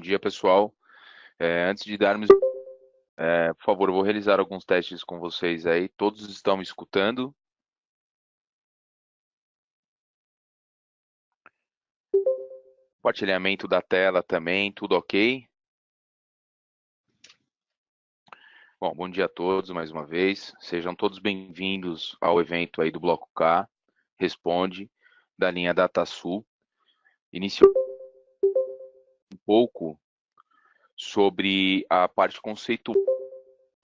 dia, pessoal. Antes de darmos, por favor, eu vou realizar alguns testes com vocês aí. Todos estão me escutando? Compartilhamento da tela também, tudo ok? Bom dia a todos mais uma vez. Sejam todos bem-vindos ao evento aí do Bloco K, Responde, da linha DataSul. Iniciou um pouco sobre a parte conceitual,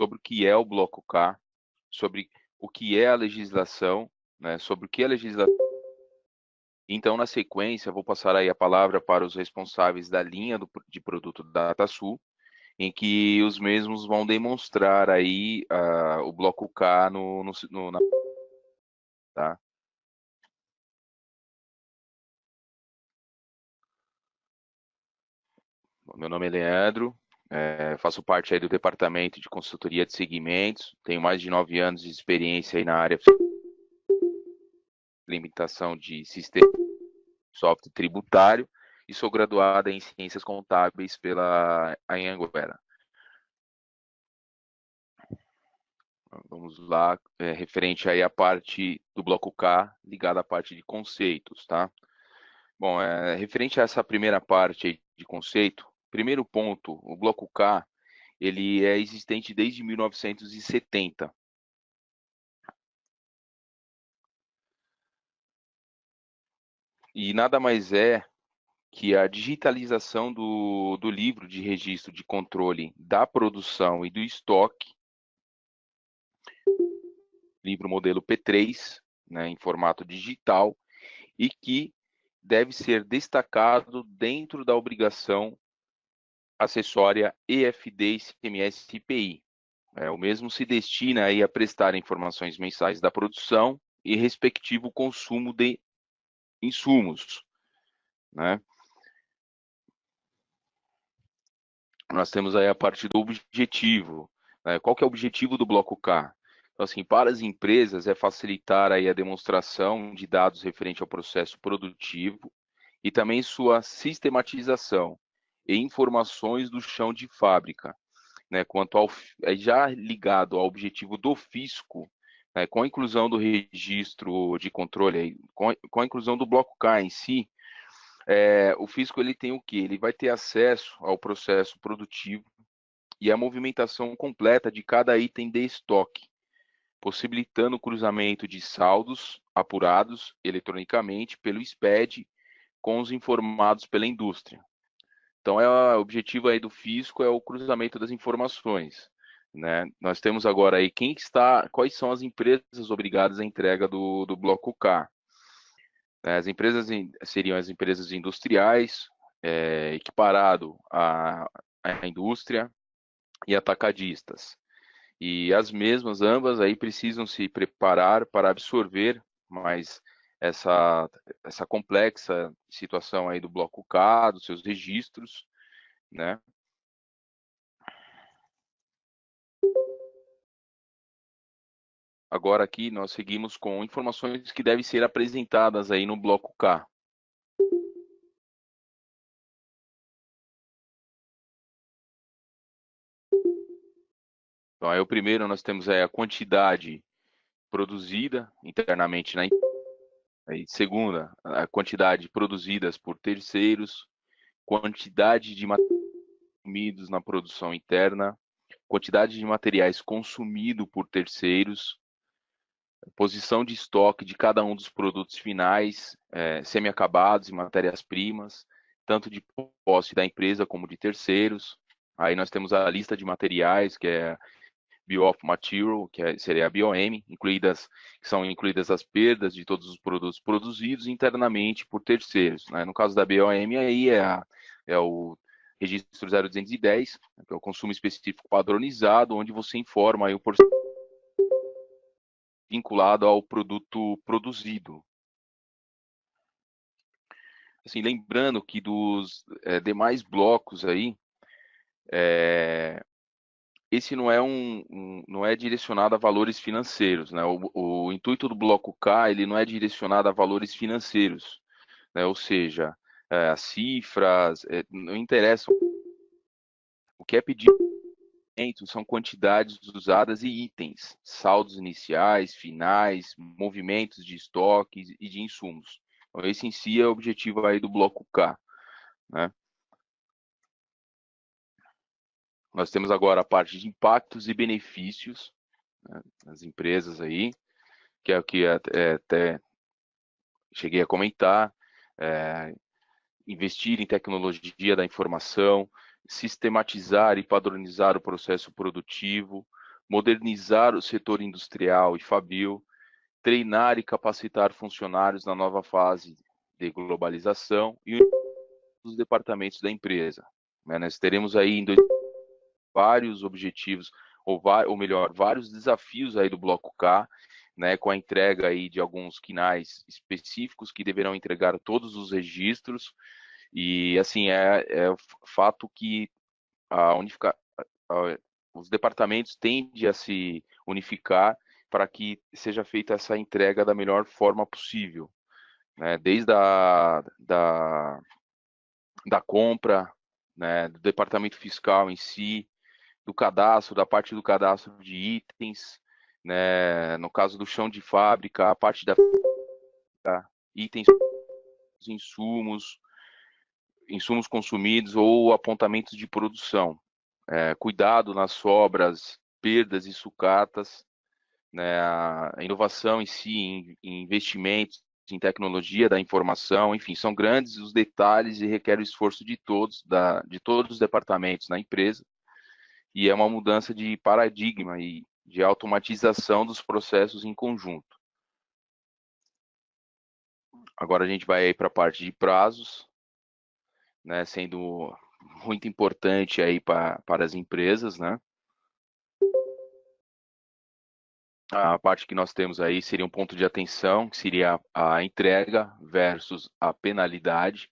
sobre o que é o Bloco K, sobre o que é a legislação, né, sobre o que é a legislação. Então, na sequência, vou passar aí a palavra para os responsáveis da linha de produto da DataSul, em que os mesmos vão demonstrar aí o bloco K tá? Meu nome é Leandro, faço parte aí do departamento de consultoria de segmentos, tenho mais de 9 anos de experiência aí na área de implementação de sistema de software tributário e sou graduada em ciências contábeis pela Anhanguera. Vamos lá, referente aí à parte do bloco K, ligada à parte de conceitos, tá? Bom, referente a essa primeira parte aí de conceito, primeiro ponto, o bloco K, ele é existente desde 1970. E nada mais é que a digitalização do livro de registro de controle da produção e do estoque, livro modelo P3, né, em formato digital, e que deve ser destacado dentro da obrigação acessória EFD, ICMS e IPI. O mesmo se destina aí a prestar informações mensais da produção e respectivo consumo de insumos, né? Nós temos aí a parte do objetivo, né? Qual que é o objetivo do bloco K? Então, assim, para as empresas é facilitar aí a demonstração de dados referente ao processo produtivo e também sua sistematização e informações do chão de fábrica, né, quanto ao já ligado ao objetivo do fisco, né, com a inclusão do registro de controle, com a inclusão do bloco K em si, o fisco ele tem o quê? Ele vai ter acesso ao processo produtivo e à movimentação completa de cada item de estoque, possibilitando o cruzamento de saldos apurados eletronicamente pelo SPED com os informados pela indústria. Então, o objetivo aí do fisco é o cruzamento das informações, né? Nós temos agora aí quais são as empresas obrigadas à entrega do bloco K. As empresas seriam as empresas industriais, equiparado à indústria e atacadistas. E as mesmas, ambas aí precisam se preparar para absorver mais essa complexa situação aí do bloco K, dos seus registros, né? Agora aqui nós seguimos com informações que devem ser apresentadas aí no bloco K. Então, aí o primeiro nós temos aí a quantidade produzida internamente na empresa. Aí, segunda, a quantidade produzidas por terceiros, quantidade de materiais consumidos na produção interna, quantidade de materiais consumido por terceiros, posição de estoque de cada um dos produtos finais, semi-acabados e matérias-primas, tanto de posse da empresa como de terceiros. Aí nós temos a lista de materiais, que é Bill of Material, seria a BOM, que são incluídas as perdas de todos os produtos produzidos internamente por terceiros, né? No caso da BOM, aí é o registro 0210, que é o consumo específico padronizado, onde você informa aí o porcentagem vinculado ao produto produzido. Assim, lembrando que dos demais blocos aí, esse não é direcionado a valores financeiros, né? O intuito do bloco K, ele não é direcionado a valores financeiros, né? Ou seja, as cifras não interessam qualquer pedido são quantidades usadas e itens, saldos iniciais, finais, movimentos de estoques e de insumos. Então, esse em si é o objetivo aí do bloco K, né? Nós temos agora a parte de impactos e benefícios, né, das empresas aí, que é o que até cheguei a comentar, investir em tecnologia da informação, sistematizar e padronizar o processo produtivo, modernizar o setor industrial e fabril, treinar e capacitar funcionários na nova fase de globalização e os departamentos da empresa. Nós teremos aí vários objetivos, ou melhor, vários desafios aí do Bloco K, né, com a entrega aí de alguns KNAIs específicos que deverão entregar todos os registros, e assim, é fato que a unificar, os departamentos tendem a se unificar para que seja feita essa entrega da melhor forma possível, né? Desde da compra, né, do departamento fiscal em si, do cadastro, da parte do cadastro de itens, né, no caso do chão de fábrica, a parte da itens, insumos, insumos consumidos ou apontamentos de produção. Cuidado nas sobras, perdas e sucatas, né, a inovação em si, em investimentos, em tecnologia da informação, enfim, são grandes os detalhes e requer o esforço de todos, de todos os departamentos na empresa, e é uma mudança de paradigma e de automatização dos processos em conjunto. Agora a gente vai para a parte de prazos, né, sendo muito importante aí para as empresas, né? A parte que nós temos aí seria um ponto de atenção, que seria a entrega versus a penalidade,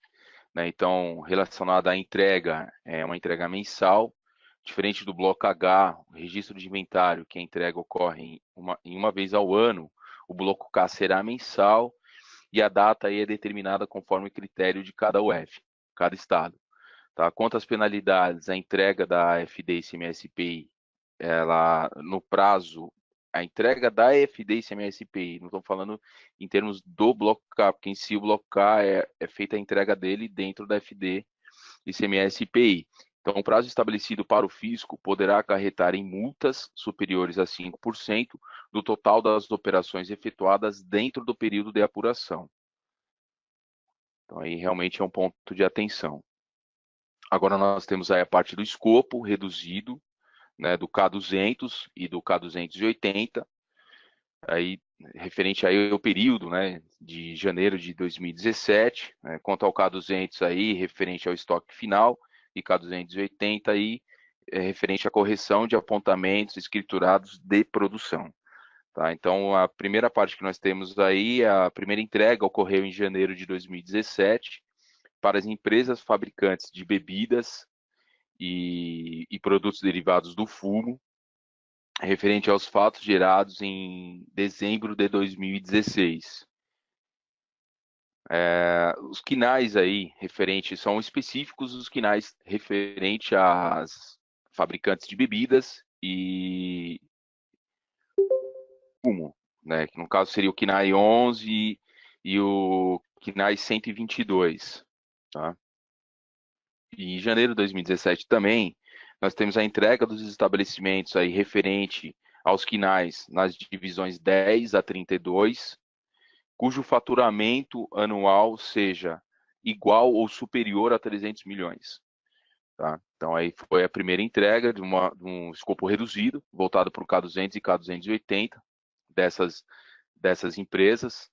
né? Então, relacionada à entrega, é uma entrega mensal, diferente do bloco H, o registro de inventário, que a entrega ocorre em uma vez ao ano, o bloco K será mensal e a data aí é determinada conforme o critério de cada UF, cada estado. Tá? Quanto às penalidades, a entrega da AFD e CMS-IPI, ela, no prazo, a entrega da AFD e CMS-IPI, não estou falando em termos do bloco K, porque em si o bloco K é feita a entrega dele dentro da FD e CMS-IPI. Então, o prazo estabelecido para o fisco poderá acarretar em multas superiores a 5% do total das operações efetuadas dentro do período de apuração. Então, aí realmente é um ponto de atenção. Agora nós temos aí a parte do escopo reduzido, né, do K200 e do K280, aí referente aí ao período, né, de janeiro de 2017, né, quanto ao K200 aí referente ao estoque final e K280 aí referente à correção de apontamentos escriturados de produção. Tá? Então a primeira parte que nós temos aí, a primeira entrega ocorreu em janeiro de 2017 para as empresas fabricantes de bebidas e produtos derivados do fumo, referente aos fatos gerados em dezembro de 2016. Os quinais aí, referentes, são específicos os quinais referente às fabricantes de bebidas e fumo, né? Que no caso seria o KINAI 11 e o KINAI 122, tá? E em janeiro de 2017 também, nós temos a entrega dos estabelecimentos aí referente aos quinais nas divisões 10 a 32, cujo faturamento anual seja igual ou superior a 300 milhões. Tá? Então aí foi a primeira entrega de um escopo reduzido, voltado para o K200 e K280 dessas empresas,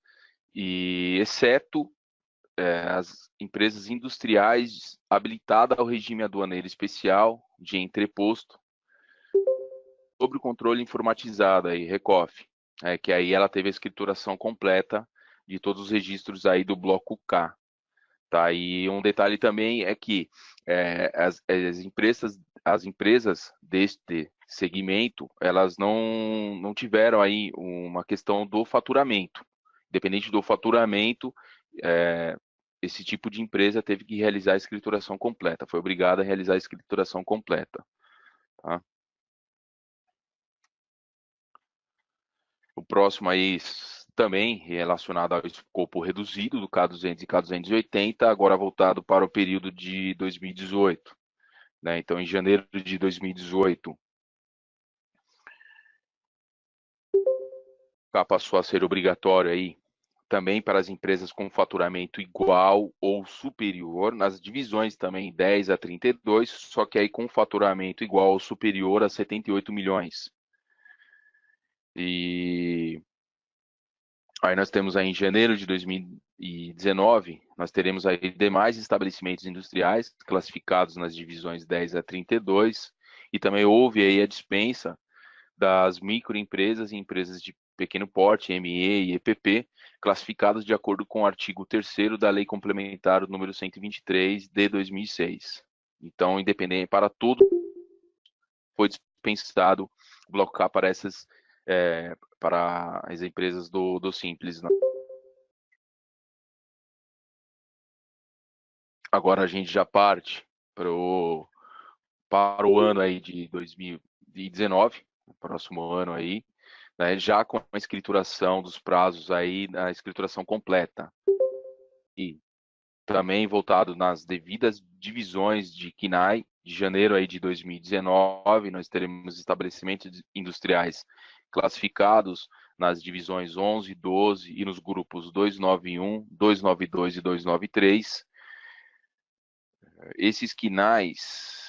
e exceto as empresas industriais habilitadas ao regime aduaneiro especial de entreposto sobre o controle informatizado, aí, RECOF, que aí ela teve a escrituração completa de todos os registros aí do bloco K. Tá? E um detalhe também é que as empresas deste segmento, elas não tiveram aí uma questão do faturamento. Independente do faturamento, esse tipo de empresa teve que realizar a escrituração completa, foi obrigada a realizar a escrituração completa. Tá? O próximo aí também relacionado ao escopo reduzido do K200 e K280, agora voltado para o período de 2018. Né? Então, em janeiro de 2018, passou a ser obrigatório aí também para as empresas com faturamento igual ou superior, nas divisões também 10 a 32, só que aí com faturamento igual ou superior a 78 milhões. E aí nós temos aí em janeiro de 2019, nós teremos aí demais estabelecimentos industriais classificados nas divisões 10 a 32, e também houve aí a dispensa das microempresas e empresas de pequeno porte, ME e EPP, classificadas de acordo com o artigo 3º da Lei Complementar número 123 de 2006. Então, independente, para tudo foi dispensado o bloco K para essas, para as empresas do Simples. Agora a gente já parte para o ano aí de 2019, o próximo ano aí, né, já com a escrituração dos prazos aí, a escrituração completa. E também voltado nas devidas divisões de KNAI, de janeiro aí de 2019, nós teremos estabelecimentos industriais classificados nas divisões 11, 12 e nos grupos 291, 292 e 293. Esses KNAIs,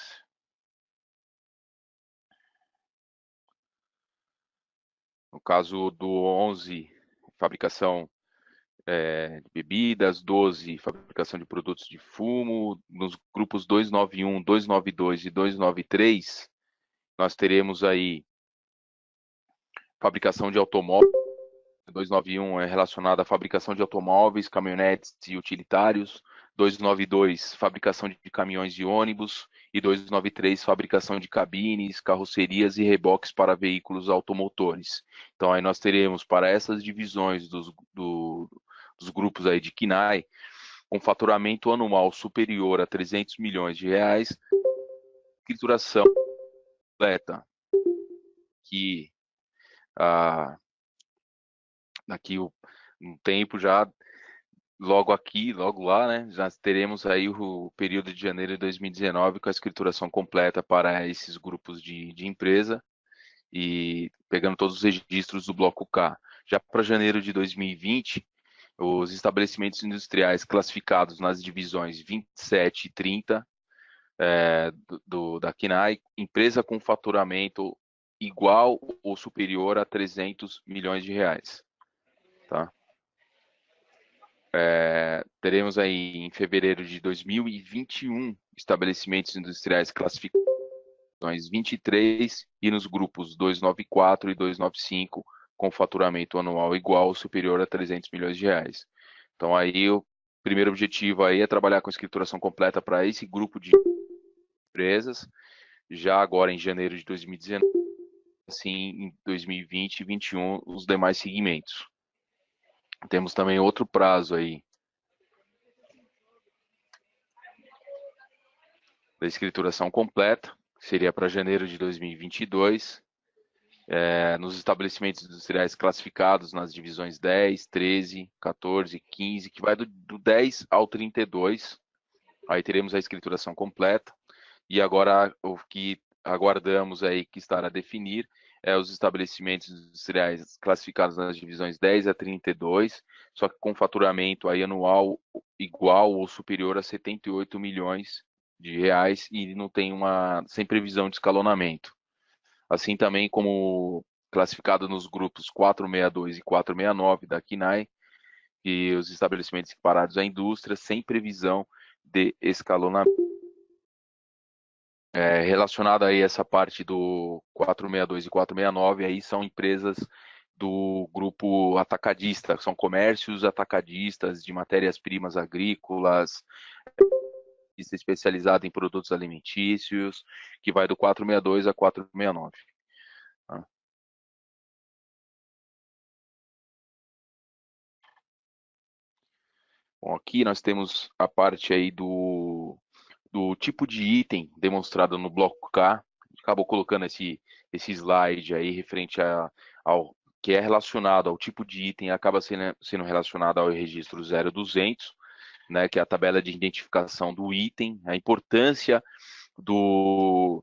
no caso do 11, fabricação de bebidas, 12, fabricação de produtos de fumo, nos grupos 291, 292 e 293, nós teremos aí fabricação de automóveis, 291 é relacionado à fabricação de automóveis, caminhonetes e utilitários, 292, fabricação de caminhões e ônibus, e 293, fabricação de cabines, carrocerias e reboques para veículos automotores. Então, aí nós teremos para essas divisões dos grupos aí de KNAI, com faturamento anual superior a 300 milhões de reais, escrituração completa, que daqui um tempo já, logo aqui, logo lá, né, já teremos aí o período de janeiro de 2019 com a escrituração completa para esses grupos de empresa e pegando todos os registros do bloco K. Já para janeiro de 2020, os estabelecimentos industriais classificados nas divisões 27 e 30 da KNAI, empresa com faturamento igual ou superior a 300 milhões de reais. Tá? Teremos aí em fevereiro de 2021 estabelecimentos industriais classificados 23 e nos grupos 294 e 295 com faturamento anual igual ou superior a 300 milhões de reais. Então aí o primeiro objetivo aí é trabalhar com escrituração completa para esse grupo de empresas, já agora em janeiro de 2019, assim em 2020 e 2021 os demais segmentos. Temos também outro prazo aí da escrituração completa, que seria para janeiro de 2022, nos estabelecimentos industriais classificados nas divisões 10, 13, 14, 15, que vai do 10 ao 32, aí teremos a escrituração completa, e agora o que aguardamos aí que estará a definir é os estabelecimentos industriais classificados nas divisões 10 a 32, só que com faturamento aí anual igual ou superior a 78 milhões de reais e não tem sem previsão de escalonamento. Assim também como classificado nos grupos 462 e 469 da KNAI, e os estabelecimentos equiparados à indústria sem previsão de escalonamento. Relacionado aí essa parte do 462 e 469, aí são empresas do grupo atacadista, são comércios atacadistas de matérias-primas agrícolas, especializada em produtos alimentícios, que vai do 462 a 469. Tá? Bom, aqui nós temos a parte aí do tipo de item demonstrado no bloco K, acabou colocando esse slide aí referente ao que é relacionado ao tipo de item, acaba sendo relacionado ao registro 0200, né, que é a tabela de identificação do item, a importância do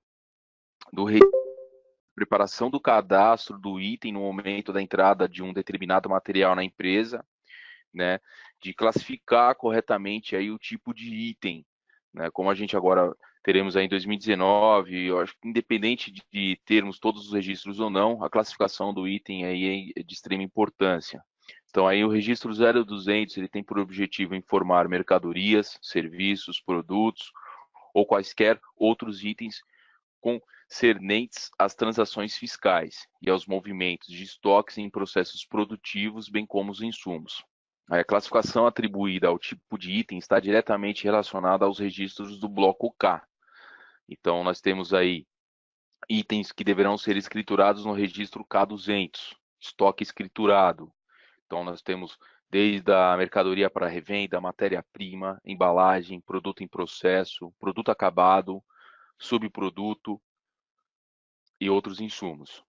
preparação do cadastro do item no momento da entrada de um determinado material na empresa, né, de classificar corretamente aí o tipo de item, né, como a gente agora teremos aí em 2019, eu acho que independente de termos todos os registros ou não, a classificação do item aí é de extrema importância. Então aí o registro 0200, ele tem por objetivo informar mercadorias, serviços, produtos ou quaisquer outros itens concernentes às transações fiscais e aos movimentos de estoques em processos produtivos, bem como os insumos. A classificação atribuída ao tipo de item está diretamente relacionada aos registros do bloco K. Então, nós temos aí itens que deverão ser escriturados no registro K200, estoque escriturado. Então, nós temos desde a mercadoria para revenda, matéria-prima, embalagem, produto em processo, produto acabado, subproduto e outros insumos.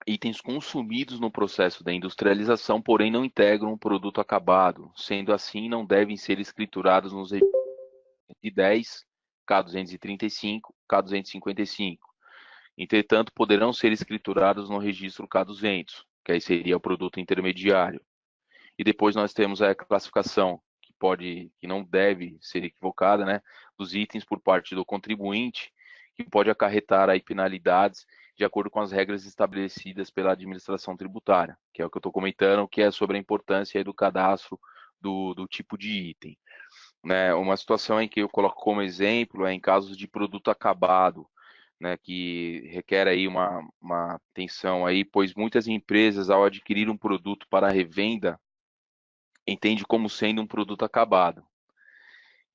Itens consumidos no processo da industrialização, porém não integram um produto acabado. Sendo assim, não devem ser escriturados nos registros 10, K235, K255. Entretanto, poderão ser escriturados no registro K200, que aí seria o produto intermediário. E depois nós temos a classificação, que não deve ser equivocada, né, dos itens por parte do contribuinte, que pode acarretar aí penalidades de acordo com as regras estabelecidas pela administração tributária, que é o que eu estou comentando, que é sobre a importância aí do cadastro do tipo de item. Né, uma situação em que eu coloco como exemplo é em casos de produto acabado, né, que requer aí uma atenção aí, pois muitas empresas, ao adquirir um produto para revenda, entende como sendo um produto acabado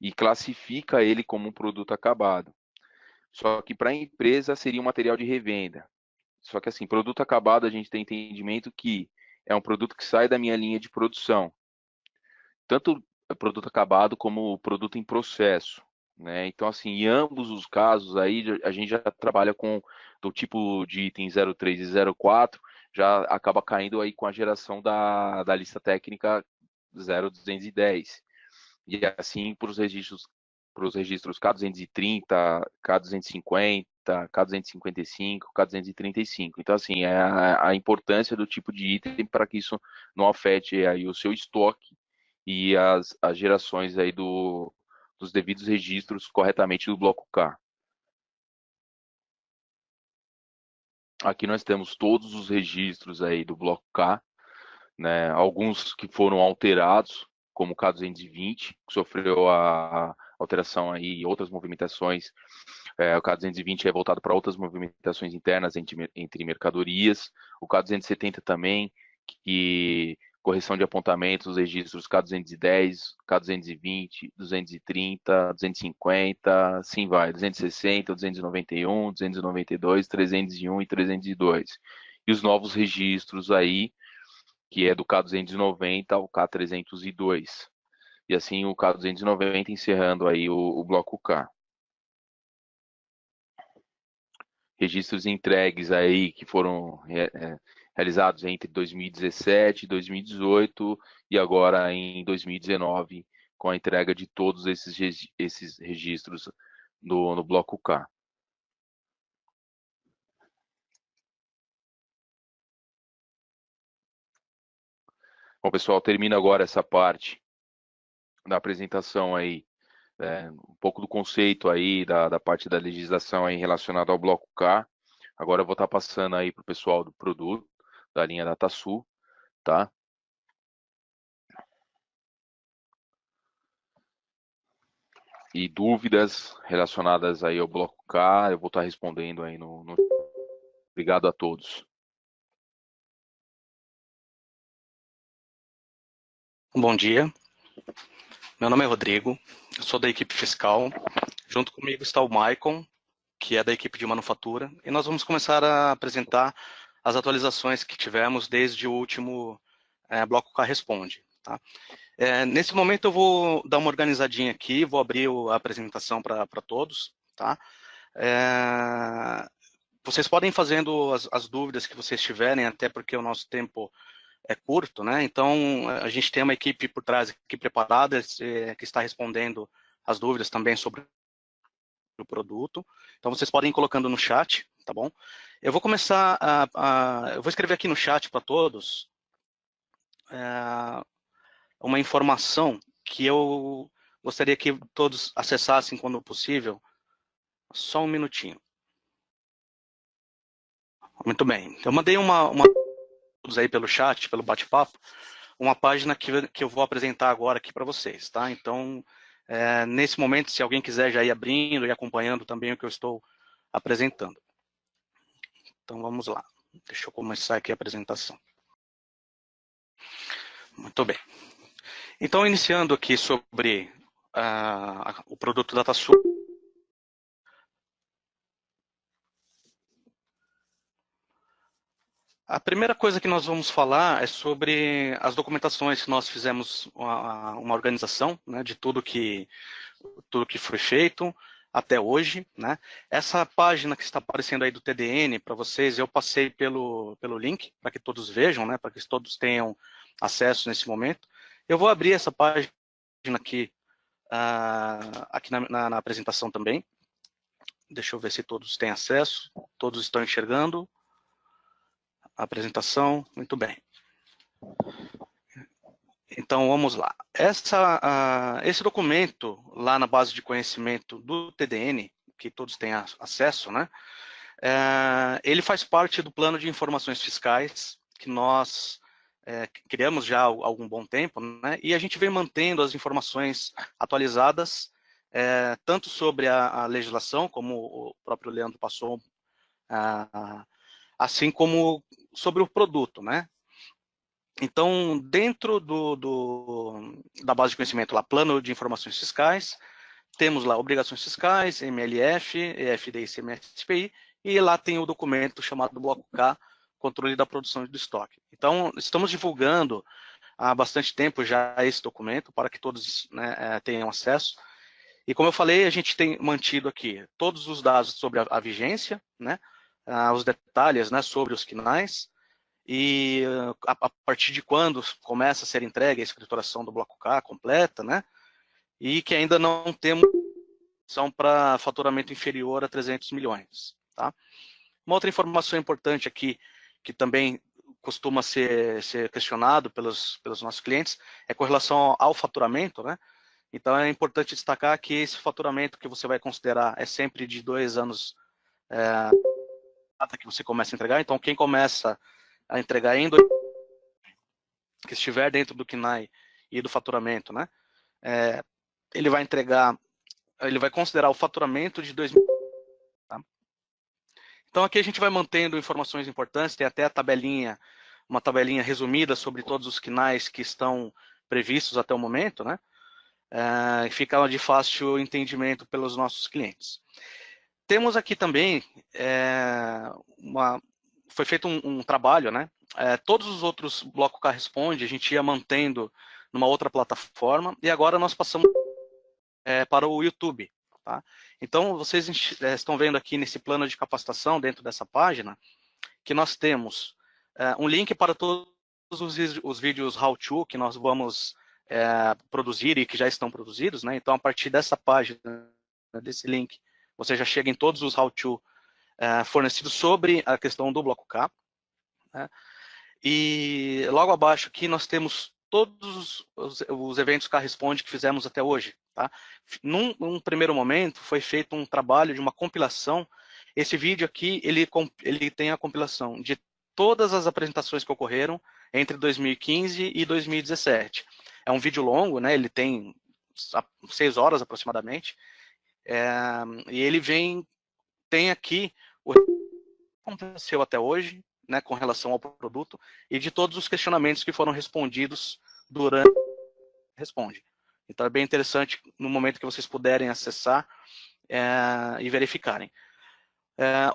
e classifica ele como um produto acabado. Só que para a empresa seria um material de revenda. Só que assim, produto acabado a gente tem entendimento que é um produto que sai da minha linha de produção. Tanto produto acabado como produto em processo, né? Então assim, em ambos os casos aí a gente já trabalha com do tipo de item 03 e 04, já acaba caindo aí com a geração da lista técnica 0210. E assim para os registros K230, K250, K255, K235. Então, assim, é a importância do tipo de item para que isso não afete aí o seu estoque e as gerações aí dos devidos registros corretamente do bloco K. Aqui nós temos todos os registros aí do bloco K, né? Alguns que foram alterados, como o K220, que sofreu a alteração aí, outras movimentações. O K220 é voltado para outras movimentações internas entre mercadorias. O K270 também, que correção de apontamentos, os registros K210, K220, 230, 250, assim vai, 260, 291, 292, 301 e 302. E os novos registros aí, que é do K290 ao K302. E assim o K290 encerrando aí o bloco K. Registros entregues aí que foram realizados entre 2017 e 2018 e agora em 2019 com a entrega de todos esses registros no bloco K. Bom, pessoal, termina agora essa parte da apresentação aí, um pouco do conceito aí da parte da legislação aí relacionada ao bloco K. Agora eu vou estar passando aí para o pessoal do produto, da linha DataSul, tá? E dúvidas relacionadas aí ao bloco K, eu vou estar respondendo aí no... Obrigado a todos. Bom dia, meu nome é Rodrigo, eu sou da equipe fiscal. Junto comigo está o Maicon, que é da equipe de manufatura, e nós vamos começar a apresentar as atualizações que tivemos desde o último Bloco K Responde. Tá? Nesse momento eu vou dar uma organizadinha aqui, vou abrir a apresentação para todos. Tá? Vocês podem ir fazendo as dúvidas que vocês tiverem, até porque o nosso tempo é curto, né? Então, a gente tem uma equipe por trás aqui preparada, que está respondendo as dúvidas também sobre o produto. Então, vocês podem ir colocando no chat, tá bom? Eu vou começar eu vou escrever aqui no chat para todos uma informação que eu gostaria que todos acessassem quando possível. Só um minutinho. Muito bem. Eu mandei uma aí pelo chat, pelo bate-papo, uma página que eu vou apresentar agora aqui para vocês, tá? Então, nesse momento, se alguém quiser já ir abrindo e acompanhando também o que eu estou apresentando. Então, vamos lá. Deixa eu começar aqui a apresentação. Muito bem. Então, iniciando aqui sobre o produto DataSul. A primeira coisa que nós vamos falar é sobre as documentações que nós fizemos uma organização, né, de tudo que foi feito até hoje, né? Essa página que está aparecendo aí do TDN para vocês, eu passei pelo link para que todos vejam, né, para que todos tenham acesso nesse momento. Eu vou abrir essa página aqui, aqui na apresentação também. Deixa eu ver se todos têm acesso. Todos estão enxergando a apresentação. Muito bem. Então, vamos lá. Esse documento, lá na base de conhecimento do TDN, que todos têm acesso, né? Ele faz parte do plano de informações fiscais que nós criamos já há algum bom tempo, né? E a gente vem mantendo as informações atualizadas, tanto sobre a legislação, como o próprio Leandro passou, assim como sobre o produto, né? Então, dentro da base de conhecimento, lá, plano de informações fiscais, temos lá obrigações fiscais, MLF, EFD e CMSPI, e lá tem o documento chamado Bloco K, controle da produção e do estoque. Então, estamos divulgando há bastante tempo já esse documento, para que todos, né, tenham acesso. E como eu falei, a gente tem mantido aqui todos os dados sobre a vigência, né, os detalhes, né, sobre os quinais, e a partir de quando começa a ser entregue a escrituração do Bloco K completa, né? E que ainda não temos são para faturamento inferior a 300 milhões, tá? Uma outra informação importante aqui, que também costuma ser questionado pelos nossos clientes, é com relação ao faturamento, né? Então, é importante destacar que esse faturamento que você vai considerar é sempre de 2 anos que você começa a entregar. Então, quem começa a entregar que estiver dentro do KNAI e do faturamento, né? Ele vai considerar o faturamento de 2000. Tá? Então aqui a gente vai mantendo informações importantes, tem até uma tabelinha resumida sobre todos os KNAIs que estão previstos até o momento, né? Fica de fácil entendimento pelos nossos clientes. Temos aqui também, foi feito um trabalho, né? Todos os outros Bloco K Responde, a gente ia mantendo numa outra plataforma, e agora nós passamos para o YouTube. Tá? Então, vocês estão vendo aqui nesse plano de capacitação, dentro dessa página, que nós temos um link para todos os vídeos how-to que nós vamos produzir e que já estão produzidos. Né? Então, a partir dessa página, desse link, você já chega em todos os how-to fornecidos sobre a questão do Bloco K. Né? E logo abaixo aqui nós temos todos os eventos K Responde que fizemos até hoje. Tá? Num primeiro momento foi feito um trabalho de uma compilação. Esse vídeo aqui, ele tem a compilação de todas as apresentações que ocorreram entre 2015 e 2017. É um vídeo longo, né? Ele tem 6 horas aproximadamente, e ele tem aqui o que aconteceu até hoje, né, com relação ao produto, e de todos os questionamentos que foram respondidos durante Responde. Então é bem interessante no momento que vocês puderem acessar e verificarem.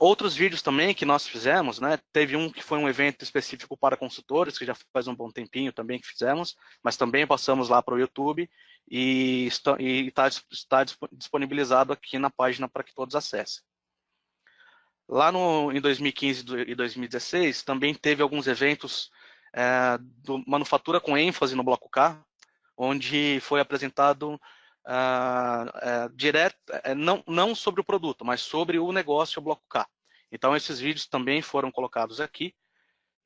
Outros vídeos também que nós fizemos, né, teve um que foi um evento específico para consultores, que já faz um bom tempinho também que fizemos, mas também passamos lá para o YouTube e está disponibilizado aqui na página para que todos acessem. Lá em 2015 e 2016, também teve alguns eventos do Manufatura com ênfase no Bloco K, onde foi apresentado direto, não sobre o produto, mas sobre o negócio Bloco K. Então, esses vídeos também foram colocados aqui.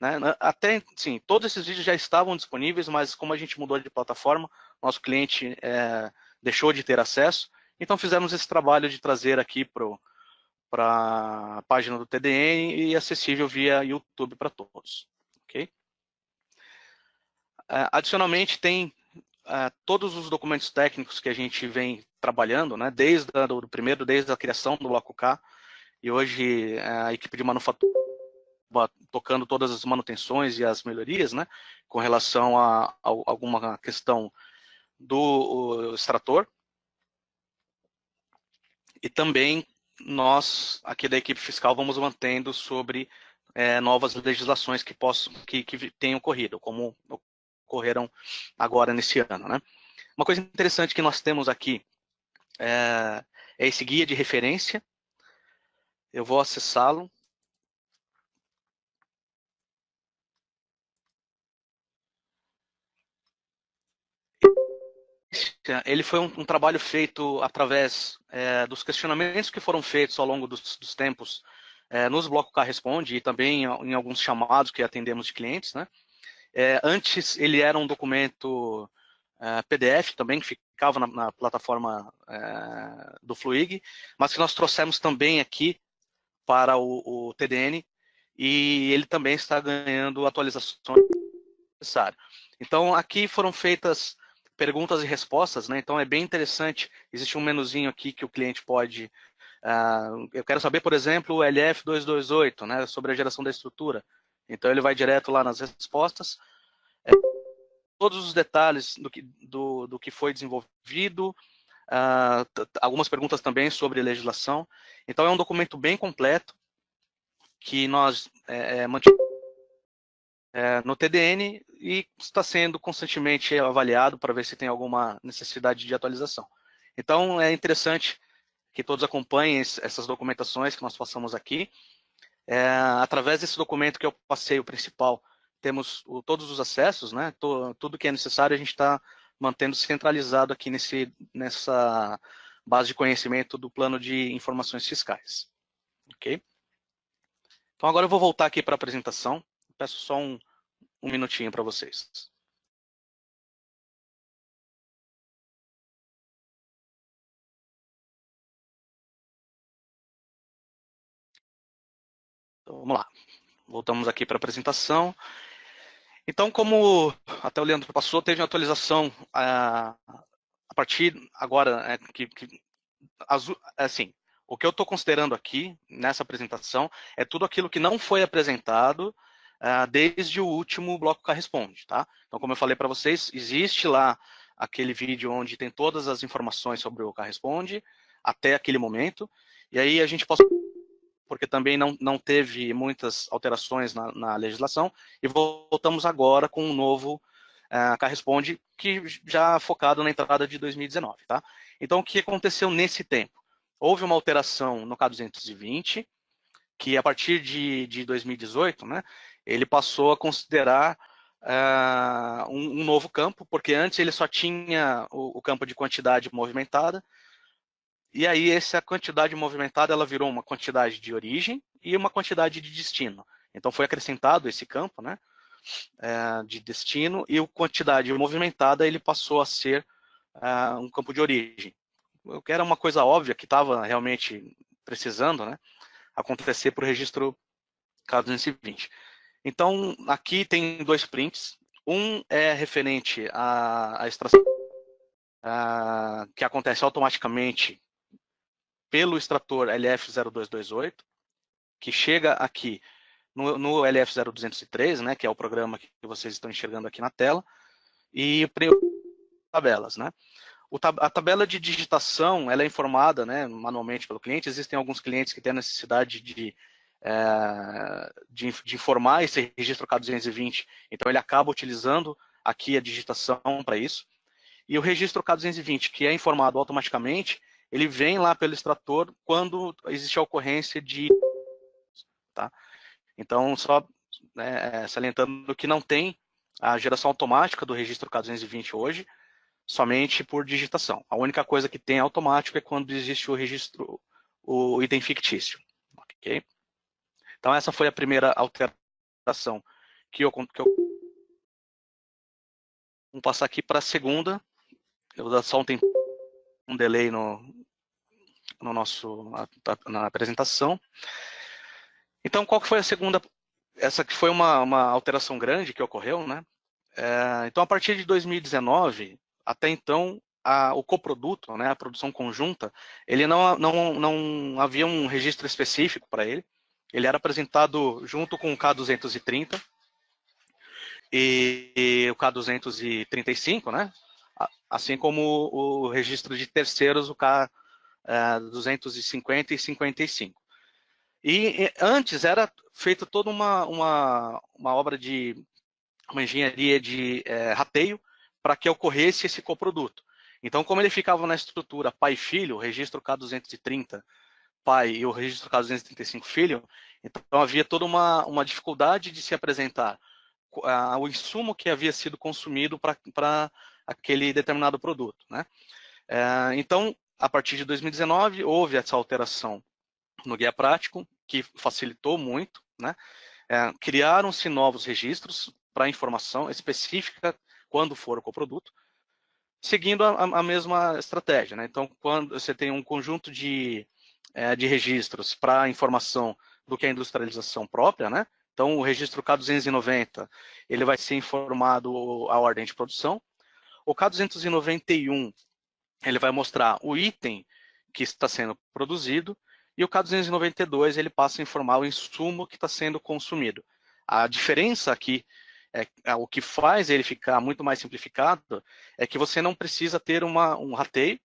Né? Até, sim, todos esses vídeos já estavam disponíveis, mas como a gente mudou de plataforma, nosso cliente deixou de ter acesso. Então, fizemos esse trabalho de trazer aqui para a página do TDN e acessível via YouTube para todos. Okay? Adicionalmente, tem todos os documentos técnicos que a gente vem trabalhando, né, desde a criação do Bloco K, e hoje a equipe de manufatura tocando todas as manutenções e as melhorias, né, com relação a alguma questão do extrator. E também nós, aqui da equipe fiscal, vamos mantendo sobre novas legislações que tenham ocorrido, como ocorreram agora nesse ano, né? Uma coisa interessante que nós temos aqui é esse guia de referência. Eu vou acessá-lo. Ele foi um trabalho feito através dos questionamentos que foram feitos ao longo dos tempos nos Bloco K Responde e também em alguns chamados que atendemos de clientes, né? Antes ele era um documento PDF também, que ficava na plataforma do Fluig, mas que nós trouxemos também aqui para o TDN, e ele também está ganhando atualizações necessárias. Então, aqui foram feitas perguntas e respostas, né? Então, é bem interessante. Existe um menuzinho aqui que o cliente pode... eu quero saber, por exemplo, o LF228, né? Sobre a geração da estrutura. Então, ele vai direto lá nas respostas. Todos os detalhes do que foi desenvolvido, algumas perguntas também sobre legislação. Então, é um documento bem completo que nós mantivemos no TDN e está sendo constantemente avaliado para ver se tem alguma necessidade de atualização. Então, é interessante que todos acompanhem essas documentações que nós passamos aqui. Através desse documento que eu passei, o principal, temos todos os acessos, né? Tudo que é necessário a gente está mantendo centralizado aqui nessa base de conhecimento do plano de informações fiscais. Ok? Então, agora eu vou voltar aqui para a apresentação. Peço só um minutinho para vocês. Então, vamos lá. Voltamos aqui para a apresentação. Então, como até o Leandro passou, teve uma atualização a partir agora, assim, o que eu estou considerando aqui nessa apresentação é tudo aquilo que não foi apresentado desde o último Bloco K Responde, tá? Então, como eu falei para vocês, existe lá aquele vídeo onde tem todas as informações sobre o K Responde até aquele momento, e aí a gente passou porque também não teve muitas alterações na legislação, e voltamos agora com um novo K Responde, que já focado na entrada de 2019. Tá? Então, o que aconteceu nesse tempo? Houve uma alteração no K220, que a partir de 2018, né, ele passou a considerar um novo campo, porque antes ele só tinha o campo de quantidade movimentada, e aí essa quantidade movimentada ela virou uma quantidade de origem e uma quantidade de destino. Então foi acrescentado esse campo, né, de destino, e a quantidade movimentada ele passou a ser um campo de origem. O que era uma coisa óbvia que estava realmente precisando, né, acontecer para o registro K220. Então aqui tem dois prints. Um é referente à extração que acontece automaticamente pelo extrator LF0228, que chega aqui no LF0203, né, que é o programa que vocês estão enxergando aqui na tela, e tabelas, né? A tabela de digitação ela é informada, né, manualmente pelo cliente. Existem alguns clientes que têm a necessidade de informar esse registro K220, então ele acaba utilizando aqui a digitação para isso. E o registro K220, que é informado automaticamente, ele vem lá pelo extrator quando existe a ocorrência de tá? Então, só salientando que não tem a geração automática do registro K220 hoje, somente por digitação. A única coisa que tem automático é quando existe o registro, o item fictício. Ok? Então, essa foi a primeira alteração que eu vou passar aqui para a segunda. Eu vou dar só um delay na apresentação. Então, qual que foi a segunda? Essa que foi uma alteração grande que ocorreu, né? Então, a partir de 2019, até então, o coproduto, né, a produção conjunta, ele não havia um registro específico para ele. Ele era apresentado junto com o K230 e o K235, né? Assim como o registro de terceiros, o K250 e 55. E antes era feita toda uma obra uma engenharia de rateio para que ocorresse esse coproduto. Então, como ele ficava na estrutura pai e filho, o registro K230 pai e o registro K235 filho, então havia toda uma dificuldade de se apresentar o insumo que havia sido consumido para aquele determinado produto, né? Então, a partir de 2019, houve essa alteração no guia prático, que facilitou muito, né? Criaram-se novos registros para informação específica quando for o coproduto, seguindo a mesma estratégia, né? Então, quando você tem um conjunto de registros para informação do que é a industrialização própria, né? Então, o registro K290, ele vai ser informado a ordem de produção. O K291, ele vai mostrar o item que está sendo produzido, e o K292 ele passa a informar o insumo que está sendo consumido. A diferença aqui, o que faz ele ficar muito mais simplificado, é que você não precisa ter um rateio,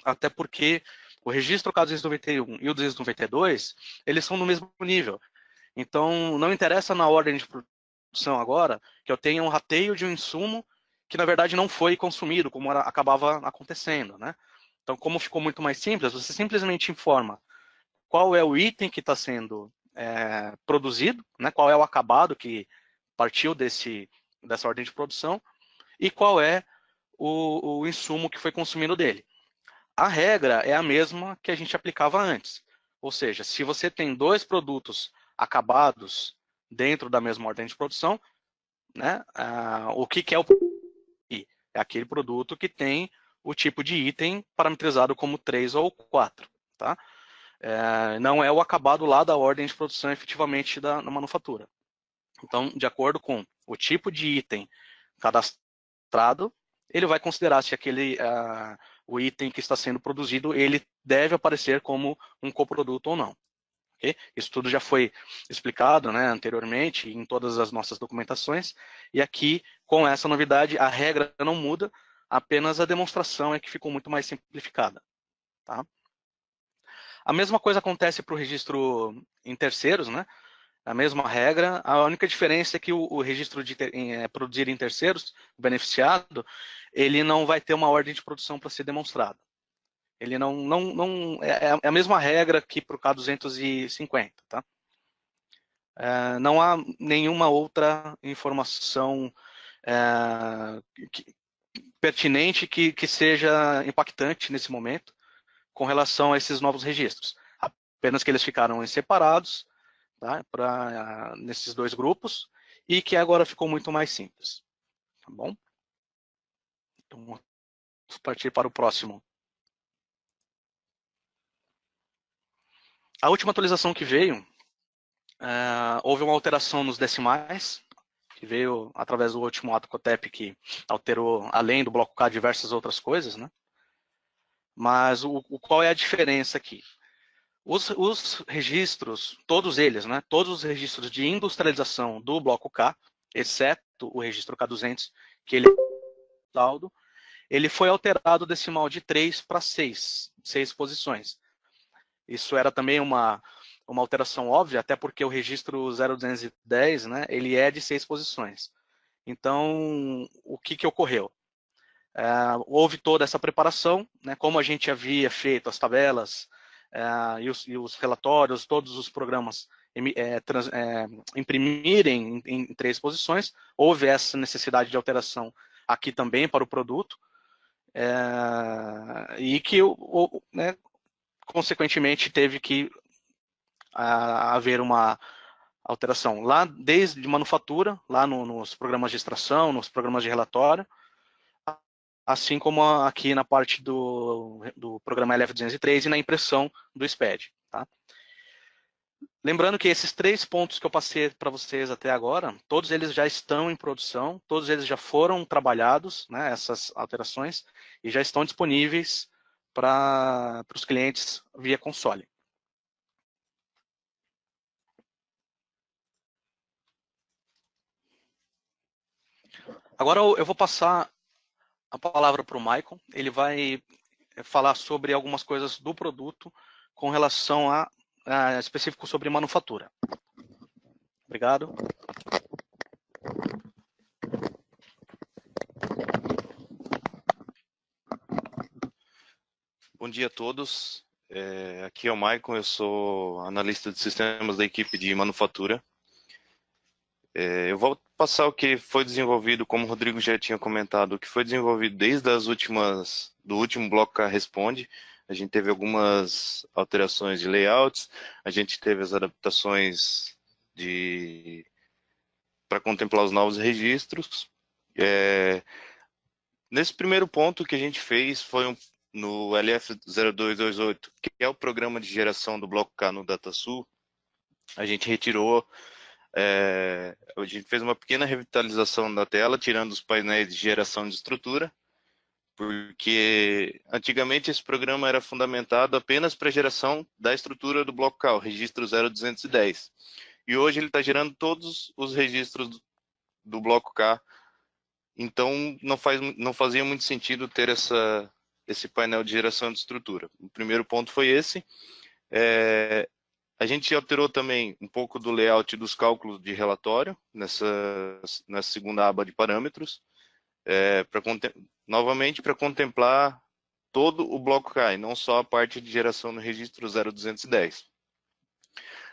até porque o registro K291 e o 292, eles são no mesmo nível. Então, não interessa na ordem de produção agora que eu tenha um rateio de um insumo que, na verdade, não foi consumido, como acabava acontecendo, né? Então, como ficou muito mais simples, você simplesmente informa qual é o item que está sendo produzido, né? Qual é o acabado que partiu dessa ordem de produção e qual é o insumo que foi consumido dele. A regra é a mesma que a gente aplicava antes. Ou seja, se você tem dois produtos acabados dentro da mesma ordem de produção, né, o que é o I? É aquele produto que tem o tipo de item parametrizado como 3 ou 4. Tá? Não é o acabado lá da ordem de produção efetivamente na manufatura. Então, de acordo com o tipo de item cadastrado, ele vai considerar se o item que está sendo produzido, ele deve aparecer como um coproduto ou não. Okay? Isso tudo já foi explicado, né, anteriormente em todas as nossas documentações, e aqui, com essa novidade, a regra não muda, apenas a demonstração é que ficou muito mais simplificada. Tá? A mesma coisa acontece para o registro em terceiros, né? A mesma regra, a única diferença é que o registro de produzir em terceiros, o beneficiado, ele não vai ter uma ordem de produção para ser demonstrada. Ele não é a mesma regra que para o K250, tá? Não há nenhuma outra informação pertinente que seja impactante nesse momento com relação a esses novos registros. Apenas que eles ficaram separados, tá? Nesses dois grupos, e que agora ficou muito mais simples. Tá bom? Então, vamos partir para o próximo. A última atualização que veio, houve uma alteração nos decimais, que veio através do último ato COTEP, que alterou, além do bloco K, diversas outras coisas, né? Mas qual é a diferença aqui? Os registros, todos eles, né? Todos os registros de industrialização do bloco K, exceto o registro K200, que ele é saldo, ele foi alterado o decimal de 3 para 6 posições. Isso era também uma alteração óbvia, até porque o registro 0210, né, ele é de 6 posições. Então, o que ocorreu? Houve toda essa preparação, né, como a gente havia feito as tabelas e os relatórios, todos os programas, imprimir em 3 posições. Houve essa necessidade de alteração aqui também para o produto, e que, né, consequentemente, teve que haver uma alteração lá desde manufatura, lá nos programas de extração, nos programas de relatório, assim como aqui na parte do programa LF203 e na impressão do SPED. Tá? Lembrando que esses 3 pontos que eu passei para vocês até agora, todos eles já estão em produção, todos eles já foram trabalhados, né, essas alterações, e já estão disponíveis para os clientes via console. Agora eu vou passar a palavra para o Maicon. Ele vai falar sobre algumas coisas do produto com relação a específico sobre manufatura. Obrigado. Bom dia a todos. Aqui é o Maicon, eu sou analista de sistemas da equipe de manufatura. Eu vou passar o que foi desenvolvido, como o Rodrigo já tinha comentado, o que foi desenvolvido desde do último bloco K Responde. A gente teve algumas alterações de layouts, a gente teve as adaptações para contemplar os novos registros. Nesse primeiro ponto, o que a gente fez foi no LF0228, que é o programa de geração do bloco K no DataSul, a gente retirou, a gente fez uma pequena revitalização da tela, tirando os painéis de geração de estrutura, porque antigamente esse programa era fundamentado apenas para a geração da estrutura do bloco K, o registro 0210. E hoje ele está gerando todos os registros do bloco K, então não fazia muito sentido ter esse painel de geração de estrutura. O primeiro ponto foi esse. A gente alterou também um pouco do layout dos cálculos de relatório, nessa segunda aba de parâmetros, novamente para contemplar todo o bloco K, e não só a parte de geração no registro 0210.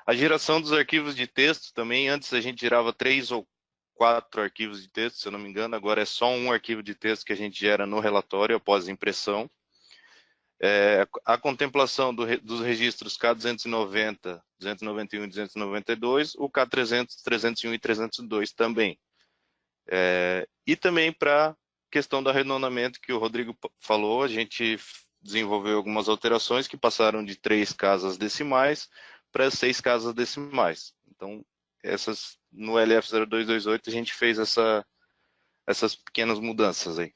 A geração dos arquivos de texto também, antes a gente gerava 3 ou 4 arquivos de texto, se eu não me engano, agora é só um arquivo de texto que a gente gera no relatório após impressão. A contemplação dos registros K290, 291 e 292, o K300, 301 e 302 também. E também para questão do arredondamento que o Rodrigo falou, a gente desenvolveu algumas alterações que passaram de 3 casas decimais para 6 casas decimais. Então, no LF0228 a gente fez essas pequenas mudanças aí.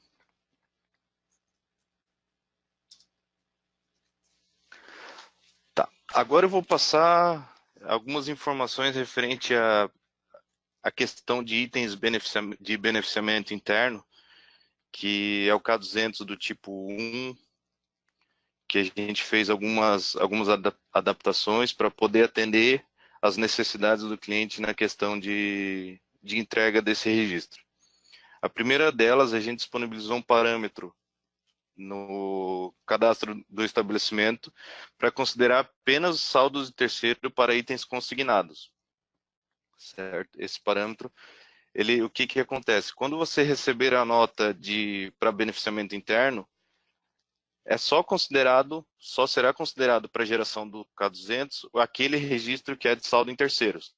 Tá, agora eu vou passar algumas informações referente à questão de itens de beneficiamento interno, que é o K200 do tipo 1, que a gente fez algumas adaptações para poder atender as necessidades do cliente na questão de entrega desse registro. A primeira delas, a gente disponibilizou um parâmetro no cadastro do estabelecimento para considerar apenas saldos de terceiro para itens consignados. Certo? Esse parâmetro, o que acontece? Quando você receber a nota para beneficiamento interno, só será considerado para a geração do K200 aquele registro que é de saldo em terceiros.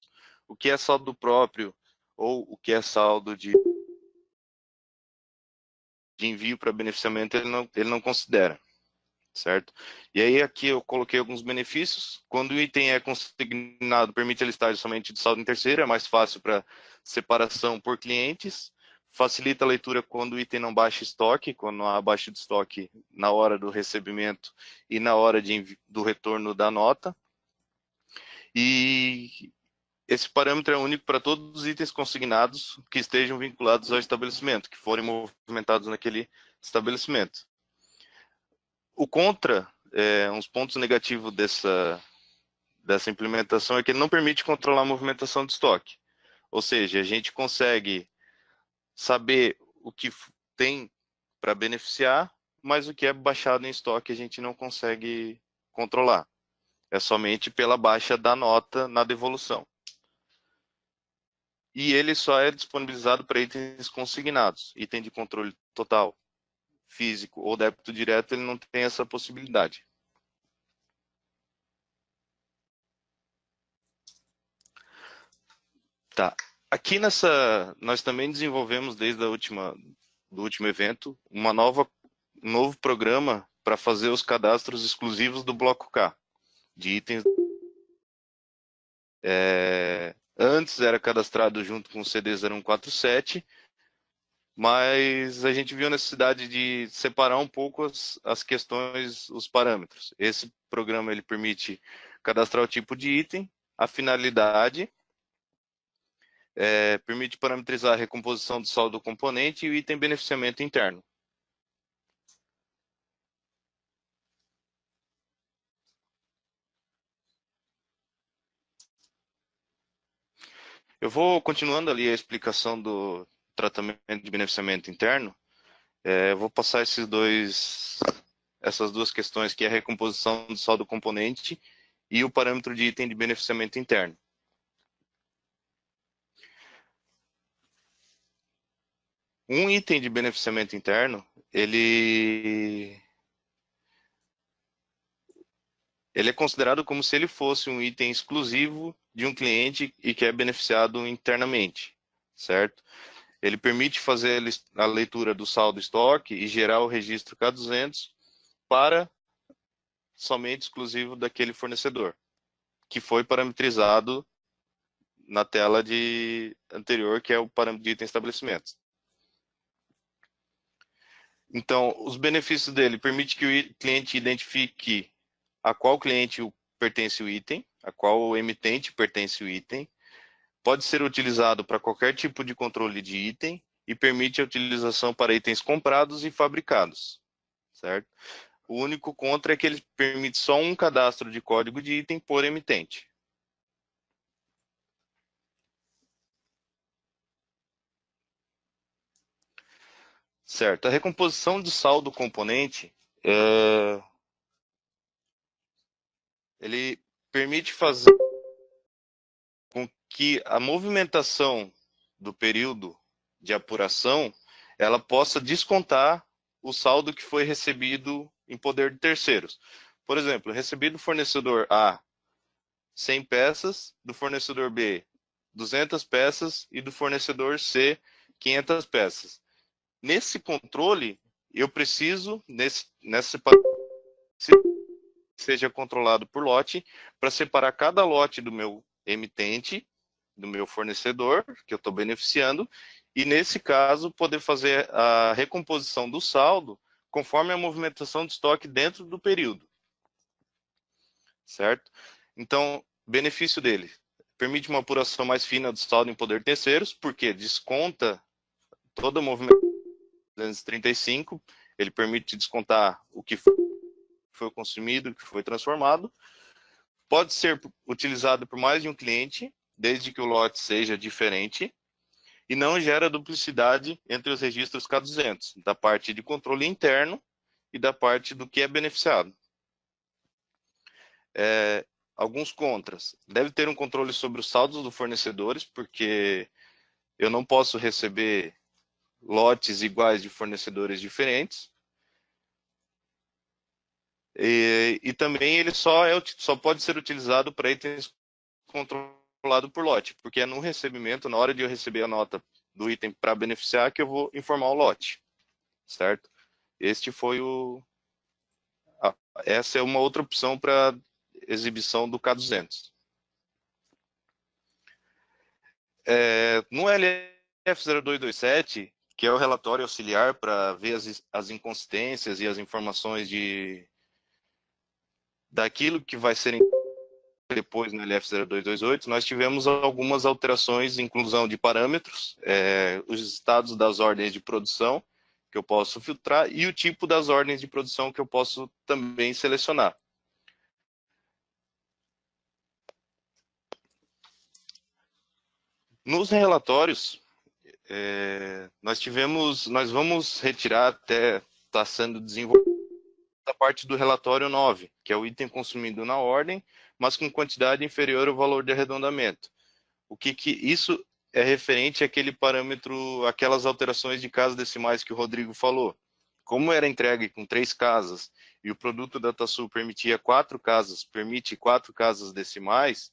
O que é saldo próprio ou o que é saldo de envio para beneficiamento, ele não considera, certo? E aí aqui eu coloquei alguns benefícios. Quando o item é consignado, permite a listagem somente de saldo em terceiro, é mais fácil para separação por clientes. Facilita a leitura quando o item não baixa estoque, quando não há baixa de estoque na hora do recebimento e na hora do retorno da nota. E esse parâmetro é único para todos os itens consignados que estejam vinculados ao estabelecimento, que forem movimentados naquele estabelecimento. O contra, uns pontos negativos dessa implementação é que ele não permite controlar a movimentação de estoque. Ou seja, a gente consegue saber o que tem para beneficiar, mas o que é baixado em estoque a gente não consegue controlar. é somente pela baixa da nota na devolução. E ele só é disponibilizado para itens consignados, item de controle total, físico ou débito direto, ele não tem essa possibilidade. Tá. Aqui nós também desenvolvemos desde do último evento um novo programa para fazer os cadastros exclusivos do bloco K, de itens. Antes era cadastrado junto com o CD 0147, mas a gente viu a necessidade de separar um pouco as questões, os parâmetros. Esse programa ele permite cadastrar o tipo de item, a finalidade, permite parametrizar a recomposição do saldo do componente e o item beneficiamento interno. Eu vou continuando ali a explicação do tratamento de beneficiamento interno. Eu vou passar essas duas questões, que é a recomposição do saldo do componente e o parâmetro de item de beneficiamento interno. Um item de beneficiamento interno, ele é considerado como se ele fosse um item exclusivo de um cliente e que é beneficiado internamente, certo? Ele permite fazer a leitura do saldo estoque e gerar o registro K200 para somente exclusivo daquele fornecedor, que foi parametrizado na tela anterior, que é o parâmetro de item estabelecimento. Então, os benefícios dele permite que o cliente identifique a qual cliente pertence o item, a qual emitente pertence o item, pode ser utilizado para qualquer tipo de controle de item e permite a utilização para itens comprados e fabricados, certo? O único contra é que ele permite só um cadastro de código de item por emitente. Certo. A recomposição de saldo componente, ele permite fazer com que a movimentação do período de apuração ela possa descontar o saldo que foi recebido em poder de terceiros. Por exemplo, recebi do fornecedor A 100 peças, do fornecedor B 200 peças e do fornecedor C 500 peças. Nesse controle, eu preciso, seja controlado por lote, para separar cada lote do meu emitente, do meu fornecedor, que eu estou beneficiando, e nesse caso, poder fazer a recomposição do saldo conforme a movimentação de estoque dentro do período. Certo? Então, benefício dele, permite uma apuração mais fina do saldo em poder de terceiros, porque desconta toda a movimentação 235, ele permite descontar o que foi consumido, o que foi transformado. Pode ser utilizado por mais de um cliente, desde que o lote seja diferente, e não gera duplicidade entre os registros K200, da parte de controle interno e da parte do que é beneficiado. Alguns contras. Deve ter um controle sobre os saldos dos fornecedores, porque eu não posso receber lotes iguais de fornecedores diferentes. E também ele só pode ser utilizado para itens controlados por lote, porque é no recebimento, na hora de eu receber a nota do item para beneficiar, que eu vou informar o lote, certo? Essa é uma outra opção para exibição do K200. No LF0227, que é o relatório auxiliar para ver as inconsistências e as informações daquilo que vai ser depois no LF0228, nós tivemos algumas alterações, inclusão de parâmetros, os estados das ordens de produção, que eu posso filtrar, e o tipo das ordens de produção que eu posso também selecionar. Nos relatórios, nós vamos retirar, até está sendo desenvolvido, a parte do relatório 9, que é o item consumido na ordem, mas com quantidade inferior ao valor de arredondamento. O que isso é referente àquele parâmetro, aquelas alterações de casas decimais que o Rodrigo falou. Como era entregue com 3 casas e o produto da DataSul permitia 4 casas, permite 4 casas decimais,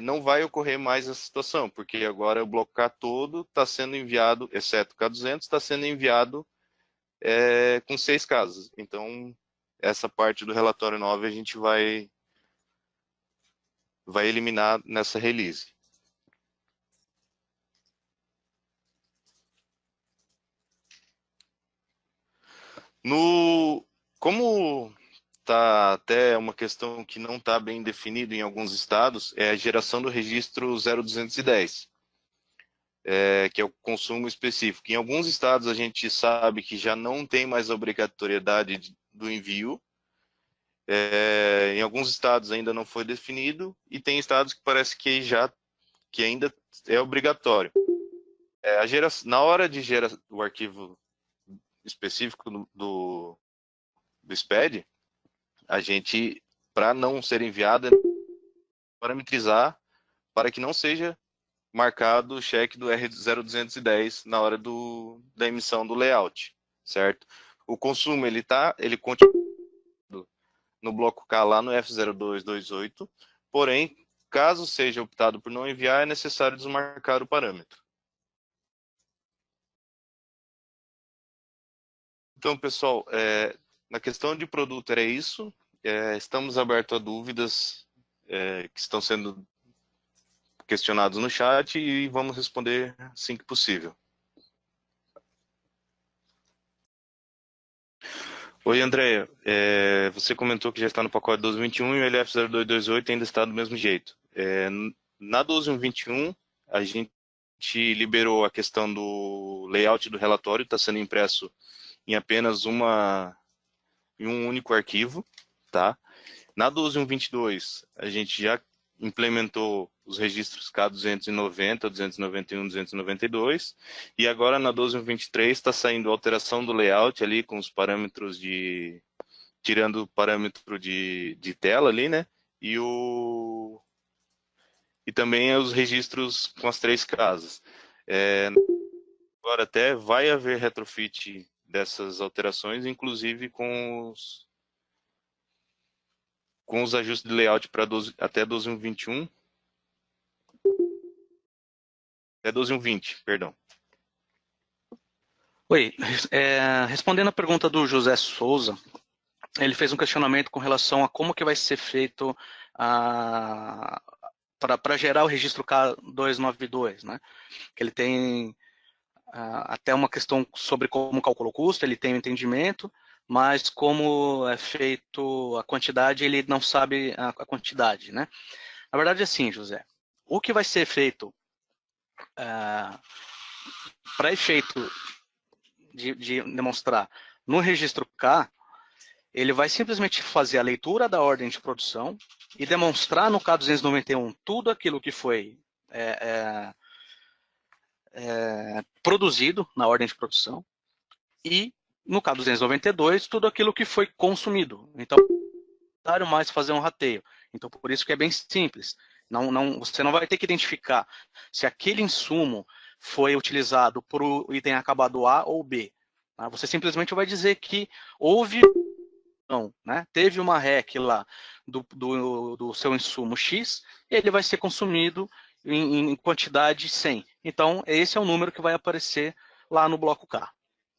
não vai ocorrer mais essa situação, porque agora o bloco K todo está sendo enviado, exceto o K200, está sendo enviado com 6 casas. Então, essa parte do relatório 9 a gente vai eliminar nessa release. Como está até uma questão que não está bem definida em alguns estados, é a geração do registro 0210, que é o consumo específico. Em alguns estados a gente sabe que já não tem mais a obrigatoriedade do envio, em alguns estados ainda não foi definido, e tem estados que parece que ainda é obrigatório. Na hora de gerar o arquivo específico do SPED, a gente, para não ser enviado, parametrizar para que não seja marcado o cheque do R0210 na hora da emissão do layout, certo? O consumo, ele continua no bloco K lá no F0228, porém, caso seja optado por não enviar, é necessário desmarcar o parâmetro. Então, pessoal, na questão de produto era isso. Estamos abertos a dúvidas que estão sendo questionados no chat e vamos responder assim que possível. Oi, Andréia. Você comentou que já está no pacote 1221 e o LF0228 ainda está do mesmo jeito. Na 12121, a gente liberou a questão do layout do relatório, está sendo impresso em apenas em um único arquivo, tá? Na 12122, a gente já implementou os registros K290, 291, 292, e agora na 12123 está saindo alteração do layout ali com os parâmetros tirando o parâmetro de tela ali, né? E também os registros com as 3 casas. Agora até vai haver retrofit dessas alterações, inclusive com os ajustes de layout para até 12121. Até 12120, perdão. Oi, respondendo a pergunta do José Souza, ele fez um questionamento com relação a como que vai ser feito para gerar o registro K292, né? Que ele tem até uma questão sobre como calcula o custo, ele tem um entendimento, mas como é feito a quantidade, ele não sabe a quantidade, né? Na verdade, é assim, José, o que vai ser feito para efeito de demonstrar no registro K, ele vai simplesmente fazer a leitura da ordem de produção e demonstrar no K291 tudo aquilo que foi produzido na ordem de produção e no K292 tudo aquilo que foi consumido. Então, não é mais fazer um rateio. Então, por isso que é bem simples. Você não vai ter que identificar se aquele insumo foi utilizado por o item acabado A ou B. Tá? Você simplesmente vai dizer que houve, né? Teve uma REC lá do seu insumo X, e ele vai ser consumido em quantidade 100. Então, esse é o número que vai aparecer lá no bloco K.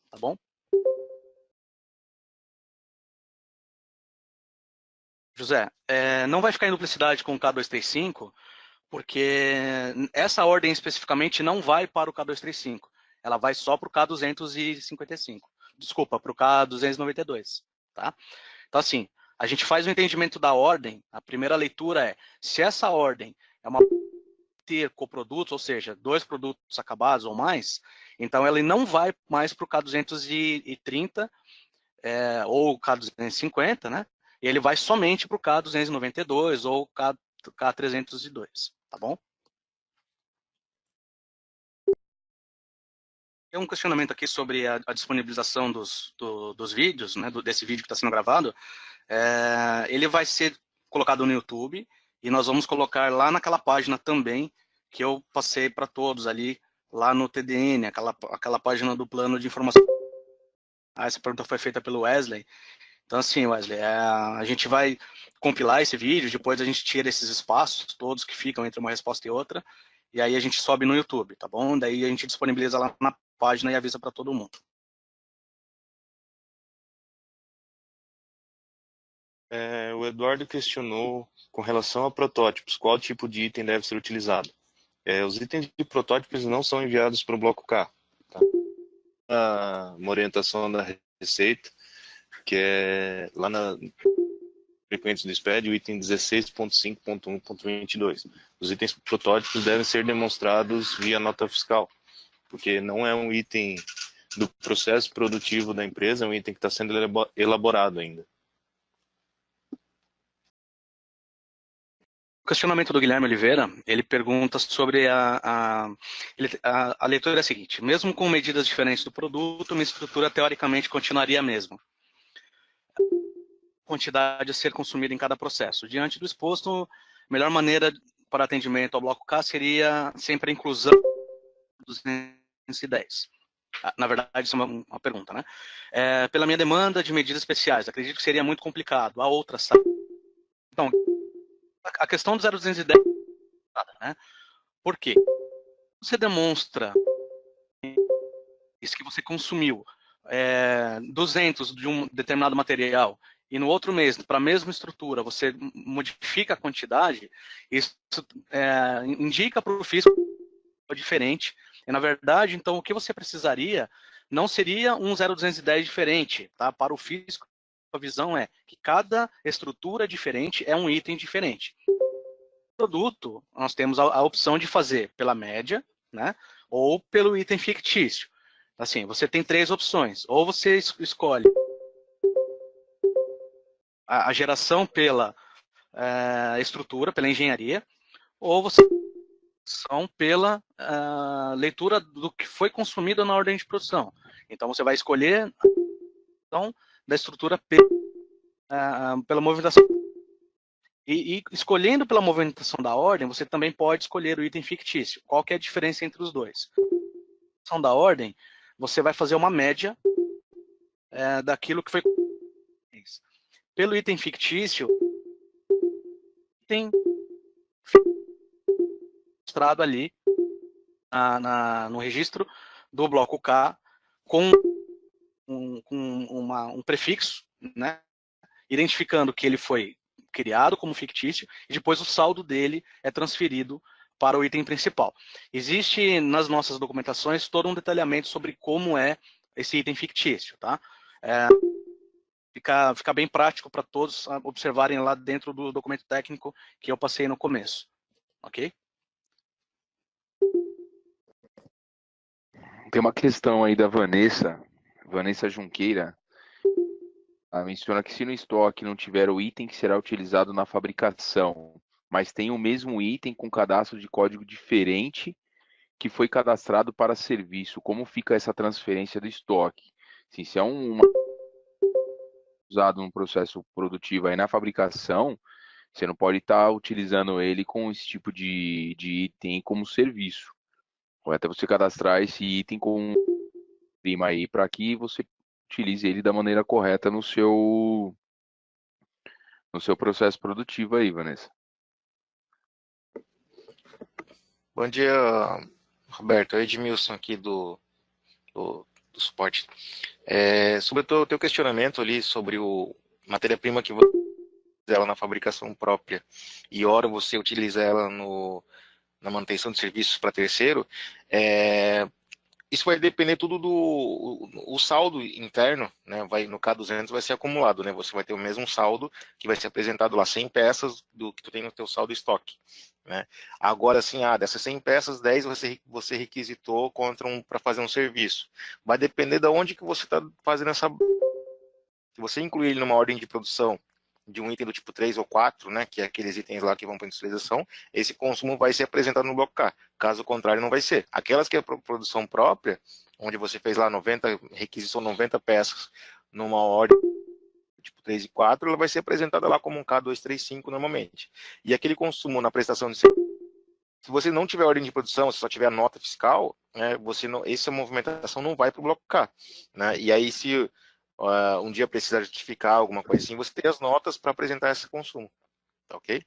Tá bom? José, não vai ficar em duplicidade com o K235, porque essa ordem especificamente não vai para o K235. Ela vai só para o K255. Desculpa, para o K292. Tá? Então, assim, a gente faz o entendimento da ordem. A primeira leitura é, se essa ordem é uma ter coprodutos, ou seja, 2 produtos acabados ou mais, então ela não vai mais para o K230 ou K250, né? E ele vai somente para o K292 ou K302, tá bom? Tem um questionamento aqui sobre a disponibilização dos vídeos, né, desse vídeo que está sendo gravado. Ele vai ser colocado no YouTube e nós vamos colocar lá naquela página também que eu passei para todos ali, lá no TDN, aquela página do plano de informação. Essa pergunta foi feita pelo Wesley. Então, assim, Wesley, a gente vai compilar esse vídeo, depois a gente tira esses espaços todos que ficam entre uma resposta e outra, e aí a gente sobe no YouTube, tá bom? Daí a gente disponibiliza lá na página e avisa para todo mundo. O Eduardo questionou com relação a protótipos, qual tipo de item deve ser utilizado. Os itens de protótipos não são enviados para o bloco K. Tá? Uma orientação da Receita, que é lá na frequentes do SPED, o item 16.5.1.22. Os itens protótipos devem ser demonstrados via nota fiscal, porque não é um item do processo produtivo da empresa, é um item que está sendo elaborado ainda. O questionamento do Guilherme Oliveira, ele pergunta sobre a leitura é a seguinte: mesmo com medidas diferentes do produto, uma estrutura teoricamente continuaria a mesma. Quantidade a ser consumida em cada processo. Diante do exposto, a melhor maneira para atendimento ao bloco K seria sempre a inclusão dos 210. Na verdade, isso é uma pergunta, né? Pela minha demanda de medidas especiais, acredito que seria muito complicado. Há outras. Então, a questão do 0210, né? Por quê? Você demonstra isso que você consumiu 200 de um determinado material e no outro mês, para a mesma estrutura, você modifica a quantidade, isso indica para o fisco diferente. E, na verdade, então, o que você precisaria não seria um 0210 diferente. Tá? Para o fisco, a visão é que cada estrutura diferente é um item diferente. No produto, nós temos a opção de fazer pela média, né, ou pelo item fictício. Assim, você tem 3 opções. Ou você escolhe a geração pela estrutura, pela engenharia, ou você pela leitura do que foi consumido na ordem de produção. Então, você vai escolher a da estrutura pela movimentação. E escolhendo pela movimentação da ordem, você também pode escolher o item fictício. Qual que é a diferença entre os dois? A da ordem, você vai fazer uma média daquilo que foi. Pelo item fictício, tem mostrado ali no registro do bloco K com um prefixo, né, identificando que ele foi criado como fictício e depois o saldo dele é transferido para o item principal. Existe nas nossas documentações todo um detalhamento sobre como é esse item fictício, tá? Fica bem prático para todos observarem lá dentro do documento técnico que eu passei no começo, ok? Tem uma questão aí da Vanessa Junqueira. Ela menciona que se no estoque não tiver o item que será utilizado na fabricação, mas tem o mesmo item com cadastro de código diferente que foi cadastrado para serviço, como fica essa transferência do estoque? Assim, se é usado num processo produtivo aí na fabricação, você não pode estar utilizando ele com esse tipo de item como serviço. Ou até você cadastrar esse item com prima aí para que você utilize ele da maneira correta no seu processo produtivo aí, Vanessa. Bom dia, Roberto. É Edmilson aqui do suporte. Sobre o teu questionamento ali sobre o matéria-prima que você utiliza ela na fabricação própria e ora você utiliza ela na manutenção de serviços para terceiro, isso vai depender tudo o saldo interno, né? No K200 vai ser acumulado, né? Você vai ter o mesmo saldo que vai ser apresentado lá, 100 peças do que tu tem no teu saldo estoque, né? Agora, assim, dessas 100 peças, 10 você requisitou para fazer um serviço. Vai depender de onde que você está fazendo essa. Se você incluir ele numa ordem de produção de um item do tipo 3 ou 4, né, que é aqueles itens lá que vão para a industrialização, esse consumo vai ser apresentado no bloco K. Caso contrário, não vai ser. Aquelas que é produção própria, onde você fez lá 90, requisição 90 peças numa ordem tipo 3 e 4, ela vai ser apresentada lá como um K235 normalmente. E aquele consumo na prestação de serviço, se você não tiver ordem de produção, se só tiver a nota fiscal, né, você não, essa movimentação não vai para o bloco K. Né? E aí, se um dia precisar justificar alguma coisa assim, você tem as notas para apresentar esse consumo. Tá ok?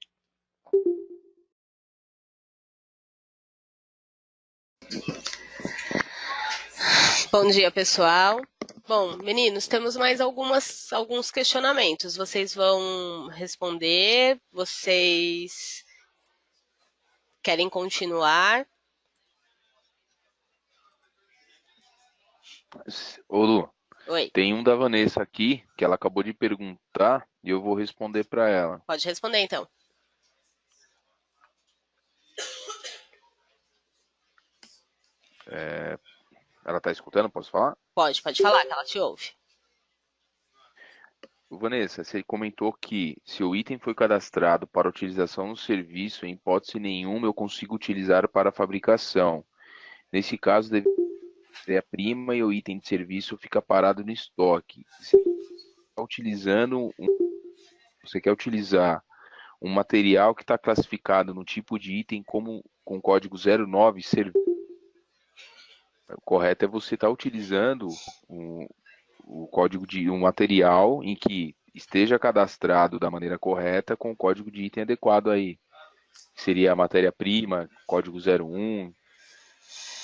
Bom dia, pessoal. Bom, meninos, temos mais alguns questionamentos. Vocês vão responder? Vocês querem continuar? Ô Lu, Oi, tem um da Vanessa aqui, que ela acabou de perguntar, e eu vou responder para ela. pode responder então. Ela está escutando? Posso falar? Pode falar, que ela te ouve. Vanessa, você comentou que se o item foi cadastrado para utilização no serviço, em hipótese nenhuma eu consigo utilizar para a fabricação. Nesse caso, a prima e o item de serviço fica parado no estoque. Você quer utilizar um material que está classificado no tipo de item como com código 09, o correto é você estar utilizando o código de um material em que esteja cadastrado da maneira correta com o código de item adequado aí. Seria a matéria-prima, código 01.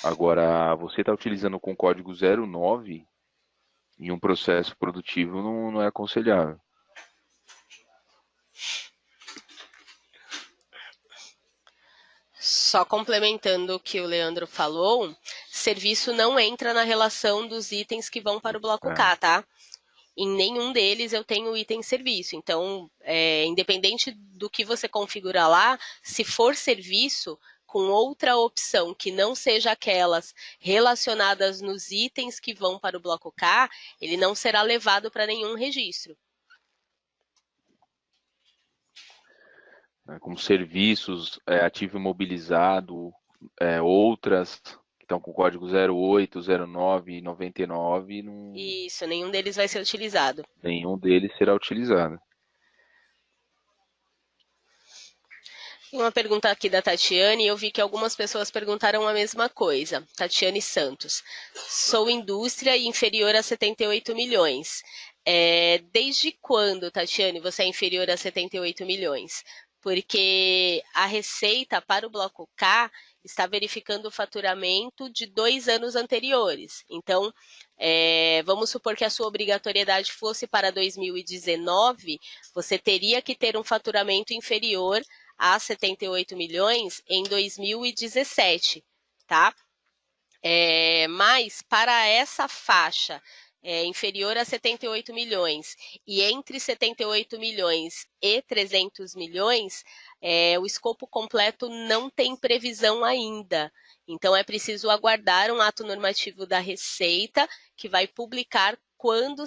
Agora, você está utilizando com código 09 em um processo produtivo não é aconselhável. Só complementando o que o Leandro falou, serviço não entra na relação dos itens que vão para o bloco K, tá? Em nenhum deles eu tenho item serviço. Então, independente do que você configura lá, se for serviço, com outra opção que não seja aquelas relacionadas nos itens que vão para o bloco K, ele não será levado para nenhum registro. Como serviços, ativo imobilizado, outras que estão com código 08, 09 e 99, Isso, nenhum deles vai ser utilizado. Nenhum deles será utilizado. Uma pergunta aqui da Tatiane, eu vi que algumas pessoas perguntaram a mesma coisa. Tatiane Santos. Sou indústria inferior a 78 milhões. Desde quando, Tatiane, você é inferior a 78 milhões? Porque a receita para o bloco K está verificando o faturamento de 2 anos anteriores. Então, vamos supor que a sua obrigatoriedade fosse para 2019, você teria que ter um faturamento inferior a 78 milhões em 2017, tá? Mas para essa faixa inferior a 78 milhões e entre 78 milhões e 300 milhões, o escopo completo não tem previsão ainda. Então, é preciso aguardar um ato normativo da Receita que vai publicar quando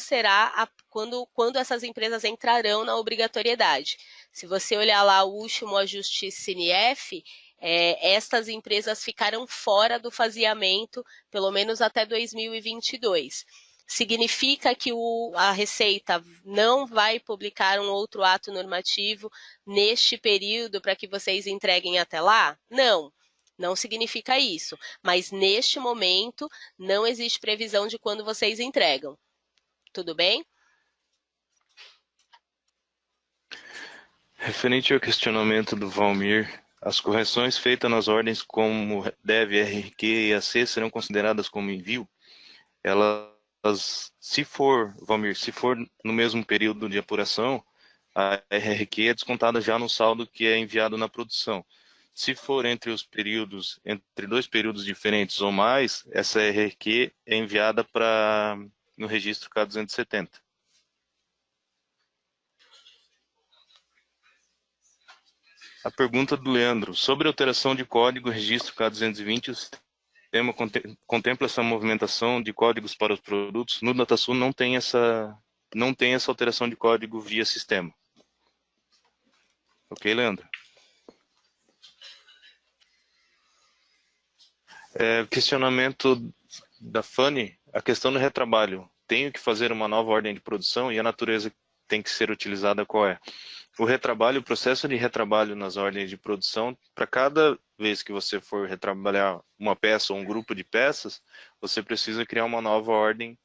essas empresas entrarão na obrigatoriedade. Se você olhar lá o último ajuste CNF, estas empresas ficaram fora do faseamento, pelo menos até 2022. Significa que a Receita não vai publicar um outro ato normativo neste período para que vocês entreguem até lá? Não. Não significa isso, mas neste momento não existe previsão de quando vocês entregam. Tudo bem? Referente ao questionamento do Valmir, as correções feitas nas ordens como deve, RQ e AC serão consideradas como envio? Elas, se for, Valmir, se for no mesmo período de apuração, a RRQ é descontada já no saldo que é enviado na produção. Se for entre dois períodos diferentes ou mais, essa RRQ é enviada no registro K270. A pergunta do Leandro, sobre a alteração de código registro K220, o sistema contempla essa movimentação de códigos para os produtos? No DataSul não tem essa alteração de código via sistema. Ok, Leandro? Questionamento da Fanny, a questão do retrabalho. Tenho que fazer uma nova ordem de produção e a natureza tem que ser utilizada qual é? O retrabalho, o processo de retrabalho nas ordens de produção, para cada vez que você for retrabalhar uma peça ou um grupo de peças, você precisa criar uma nova ordem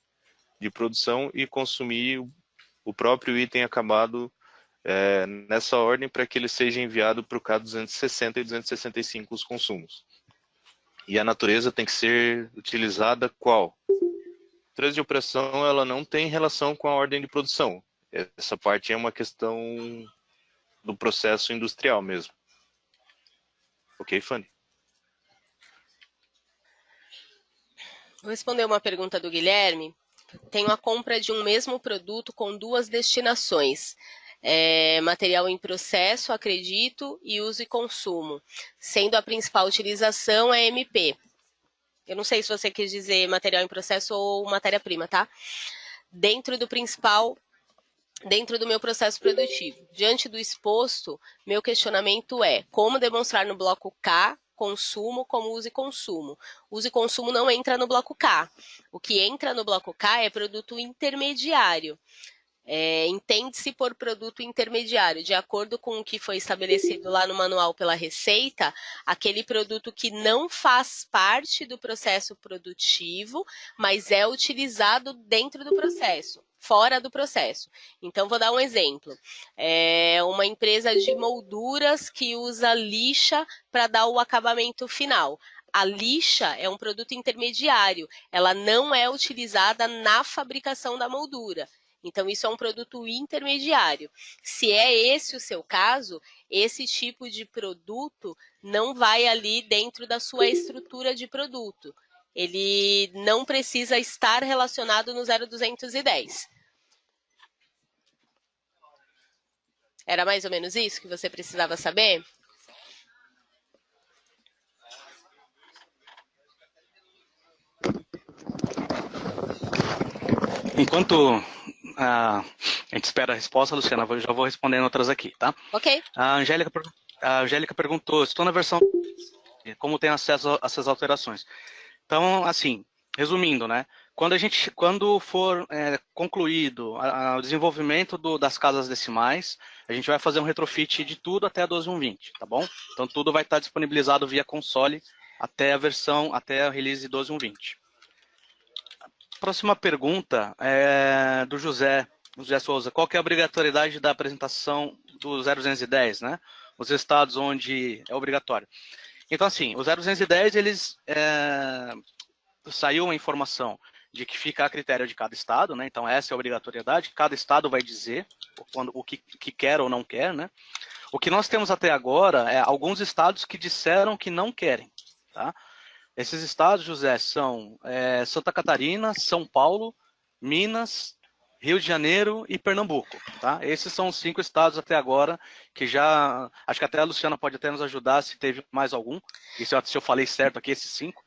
de produção e consumir o próprio item acabado nessa ordem para que ele seja enviado para o K260 e 265 os consumos. E a natureza tem que ser utilizada qual? A natureza de operação ela não tem relação com a ordem de produção. Essa parte é uma questão do processo industrial mesmo. Ok, Fanny? Vou responder uma pergunta do Guilherme. Tenho a compra de um mesmo produto com duas destinações. Material em processo, acredito, e uso e consumo, sendo a principal utilização MP. Eu não sei se você quis dizer material em processo ou matéria-prima, tá? Dentro do meu processo produtivo. Diante do exposto, meu questionamento é como demonstrar no bloco K consumo como uso e consumo. Uso e consumo não entra no bloco K. O que entra no bloco K é produto intermediário. Entende-se por produto intermediário, de acordo com o que foi estabelecido lá no manual pela Receita, aquele produto que não faz parte do processo produtivo, mas é utilizado dentro do processo, fora do processo. Então, vou dar um exemplo. Uma empresa de molduras que usa lixa para dar o acabamento final. A lixa é um produto intermediário, ela não é utilizada na fabricação da moldura. Então, isso é um produto intermediário. Se é esse o seu caso, esse tipo de produto não vai ali dentro da sua estrutura de produto. Ele não precisa estar relacionado no 0210. Era mais ou menos isso que você precisava saber? Enquanto a gente espera a resposta, Luciana, eu já vou respondendo outras aqui, tá? Ok. A Angélica perguntou, estou na versão como tem acesso a essas alterações. Então, assim, resumindo, né? Quando for concluído o desenvolvimento das casas decimais, a gente vai fazer um retrofit de tudo até a 12.1.20, tá bom? Então, tudo vai estar disponibilizado via console até a release 12.1.20. Próxima pergunta é do José Souza. Qual que é a obrigatoriedade da apresentação do 0210, né? Os estados onde é obrigatório. Então, assim, o 0210, saiu uma informação de que fica a critério de cada estado, né? Então, essa é a obrigatoriedade. Cada estado vai dizer o que quer ou não quer, né? O que nós temos até agora é alguns estados que disseram que não querem, tá? Esses estados, José, são Santa Catarina, São Paulo, Minas, Rio de Janeiro e Pernambuco, tá? Esses são os 5 estados até agora que já... Acho que até a Luciana pode até nos ajudar se teve mais algum. E se eu falei certo aqui, esses 5.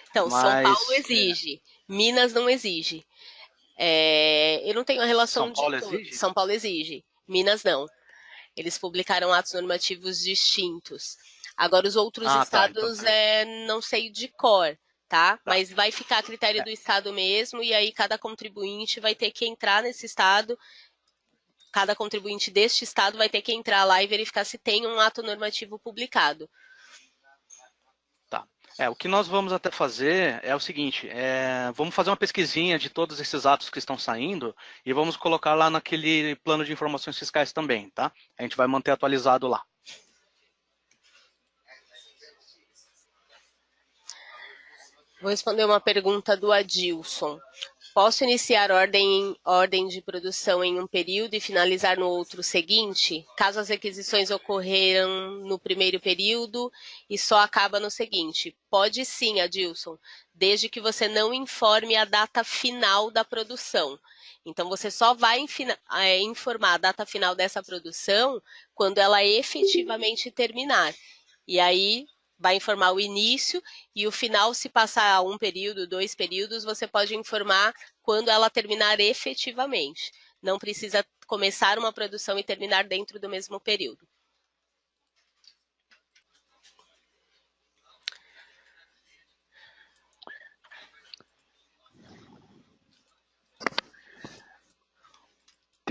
Então, São Paulo exige, Minas não exige. Eu não tenho a relação São Paulo exige? São Paulo exige, Minas não. Eles publicaram atos normativos distintos. Agora, os outros estados, então... não sei de cor, tá? Mas vai ficar a critério do estado mesmo, e aí cada contribuinte vai ter que entrar nesse estado, cada contribuinte deste estado vai ter que entrar lá e verificar se tem um ato normativo publicado. Tá. O que nós vamos até fazer é o seguinte, vamos fazer uma pesquisinha de todos esses atos que estão saindo e vamos colocar lá naquele plano de informações fiscais também, tá? A gente vai manter atualizado lá. Vou responder uma pergunta do Adilson. Posso iniciar ordem de produção em um período e finalizar no outro seguinte, caso as requisições ocorreram no primeiro período e só acaba no seguinte? Pode sim, Adilson, desde que você não informe a data final da produção. Então, você só vai informar a data final dessa produção quando ela efetivamente terminar. E aí... vai informar o início e o final, se passar 1 período, 2 períodos, você pode informar quando ela terminar efetivamente. Não precisa começar uma produção e terminar dentro do mesmo período.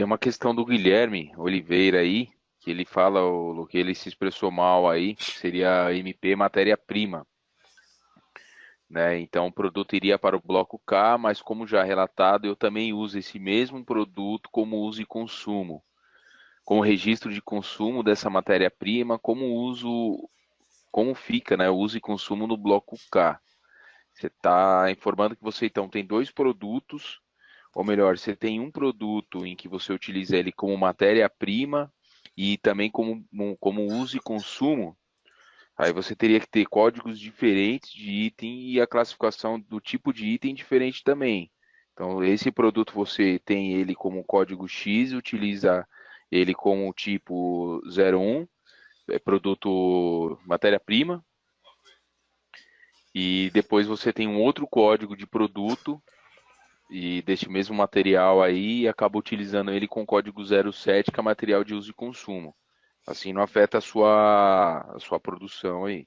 Tem uma questão do Guilherme Oliveira aí, que ele fala, o que ele se expressou mal aí, que seria MP matéria-prima, né? Então o produto iria para o bloco K, mas como já relatado, eu também uso esse mesmo produto como uso e consumo, com o registro de consumo dessa matéria-prima, como fica, né, o uso e consumo no bloco K. Você está informando que você então tem dois produtos, ou melhor, você tem um produto em que você utiliza ele como matéria-prima e também como uso e consumo. Aí você teria que ter códigos diferentes de item e a classificação do tipo de item diferente também. Então, esse produto você tem ele como código X, utiliza ele como tipo 01, é produto matéria-prima, e depois você tem um outro código de produto e deste mesmo material aí e acaba utilizando ele com código 07, que é material de uso e consumo. Assim não afeta a sua produção aí.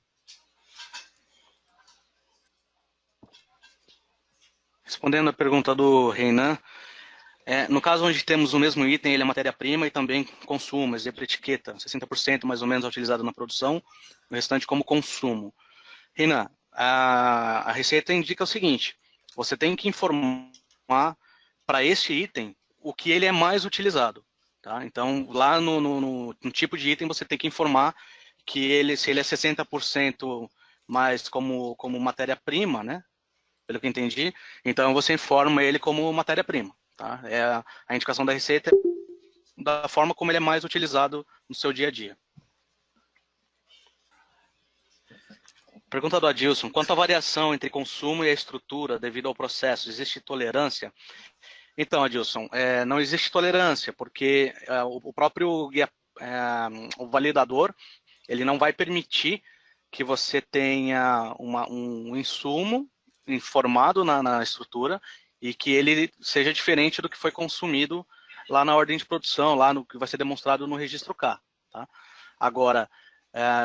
Respondendo a pergunta do Reinan, no caso onde temos o mesmo item, ele é matéria-prima e também consumo, exemplo etiqueta, 60% mais ou menos é utilizado na produção, o restante como consumo. Reinan, a receita indica o seguinte, você tem que informar para esse item o que ele é mais utilizado. Tá? Então, lá no tipo de item, você tem que informar que se ele é 60% mais como matéria-prima, né? Pelo que eu entendi, então você informa ele como matéria-prima. Tá? A indicação da receita é da forma como ele é mais utilizado no seu dia a dia. Pergunta do Adilson, quanto à variação entre consumo e a estrutura devido ao processo, existe tolerância? Então, Adilson, não existe tolerância, porque o próprio guia, o validador, ele não vai permitir que você tenha um insumo informado na estrutura e que ele seja diferente do que foi consumido lá na ordem de produção, lá no que vai ser demonstrado no registro K. Tá? Agora,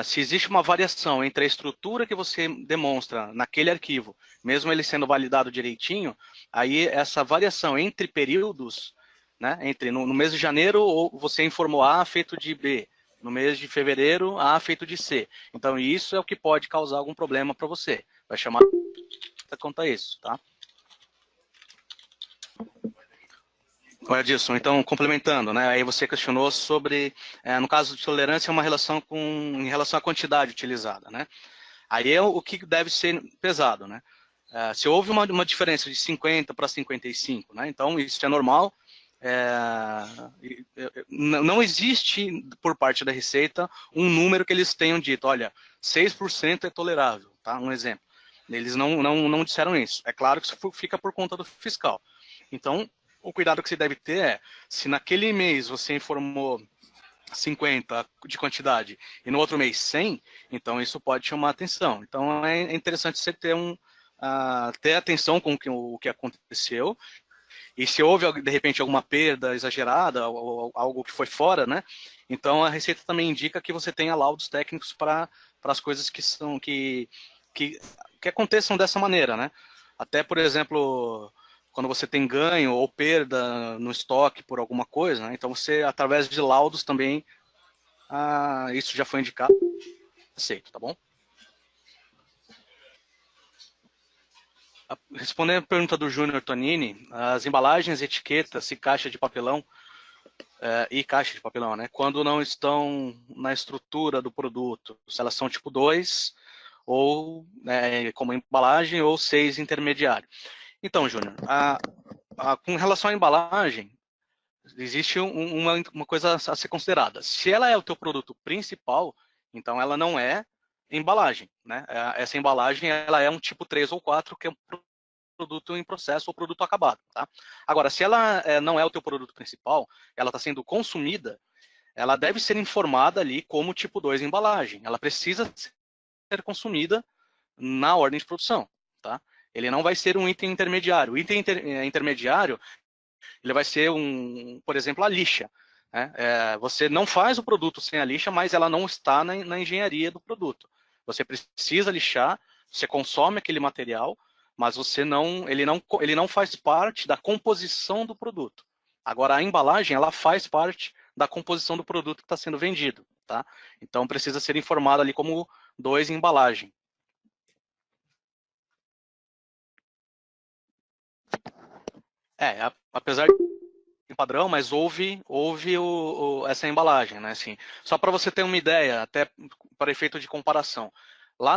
se existe uma variação entre a estrutura que você demonstra naquele arquivo, mesmo ele sendo validado direitinho, aí essa variação entre períodos, né, no mês de janeiro você informou A feito de B, no mês de fevereiro A feito de C. Então isso é o que pode causar algum problema para você. Vai chamar quanto a isso, tá? Olha, Edilson, então, complementando, né, aí você questionou sobre, no caso de tolerância, uma relação em relação à quantidade utilizada, né? Aí é o que deve ser pesado, né? Se houve uma diferença de 50 para 55, né? Então, isso é normal. Não existe, por parte da Receita, um número que eles tenham dito, olha, 6% é tolerável, tá? Um exemplo. Eles não disseram isso. É claro que isso fica por conta do fiscal. Então, o cuidado que você deve ter é, se naquele mês você informou 50 de quantidade e no outro mês 100, então isso pode chamar atenção. Então é interessante você ter atenção com o que aconteceu e se houve, de repente, alguma perda exagerada ou algo que foi fora, né? Então a Receita também indica que você tenha laudos técnicos para as coisas que aconteçam dessa maneira, né? Até, por exemplo, quando você tem ganho ou perda no estoque por alguma coisa, né? Então você, através de laudos também, isso já foi indicado, aceito, tá bom? Respondendo a pergunta do Júnior Tonini, as embalagens, etiquetas e caixa de papelão, né? Quando não estão na estrutura do produto, se elas são tipo 2, ou como embalagem, ou 6 intermediário. Então, Júnior, com relação à embalagem, existe uma coisa a ser considerada. Se ela é o teu produto principal, então ela não é embalagem, né? Essa embalagem ela é um tipo 3 ou 4, que é um produto em processo ou produto acabado, tá? Agora, se ela não é o teu produto principal, ela está sendo consumida, ela deve ser informada ali como tipo 2 embalagem. Ela precisa ser consumida na ordem de produção, tá? Ele não vai ser um item intermediário. O item intermediário, ele vai ser, por exemplo, a lixa. Né? Você não faz o produto sem a lixa, mas ela não está na engenharia do produto. Você precisa lixar, você consome aquele material, mas ele não faz parte da composição do produto. Agora, a embalagem, ela faz parte da composição do produto que está sendo vendido, tá? Então, precisa ser informado ali como 2 em embalagem. Apesar de padrão, mas houve essa embalagem, né? Assim, só para você ter uma ideia, até para efeito de comparação. Lá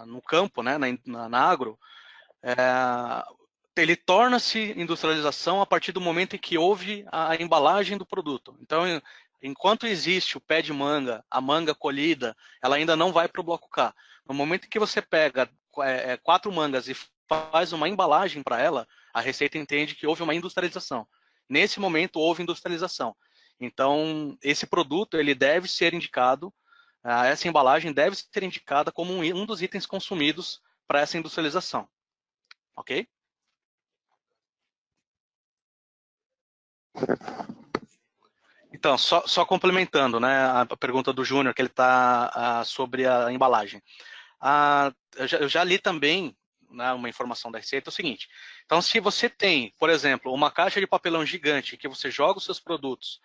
no campo, né, na agro, ele torna-se industrialização a partir do momento em que houve a embalagem do produto. Então, enquanto existe o pé de manga, a manga colhida, ela ainda não vai para o bloco K. No momento em que você pega 4 mangas e faz uma embalagem para ela, a Receita entende que houve uma industrialização. Nesse momento, houve industrialização. Então, esse produto ele deve ser indicado, essa embalagem deve ser indicada como um dos itens consumidos para essa industrialização. Ok? Então, só complementando, né, a pergunta do Júnior, que ele está sobre a embalagem. Eu já li também, né, uma informação da Receita, é o seguinte. Então, se você tem, por exemplo, uma caixa de papelão gigante que você joga os seus produtos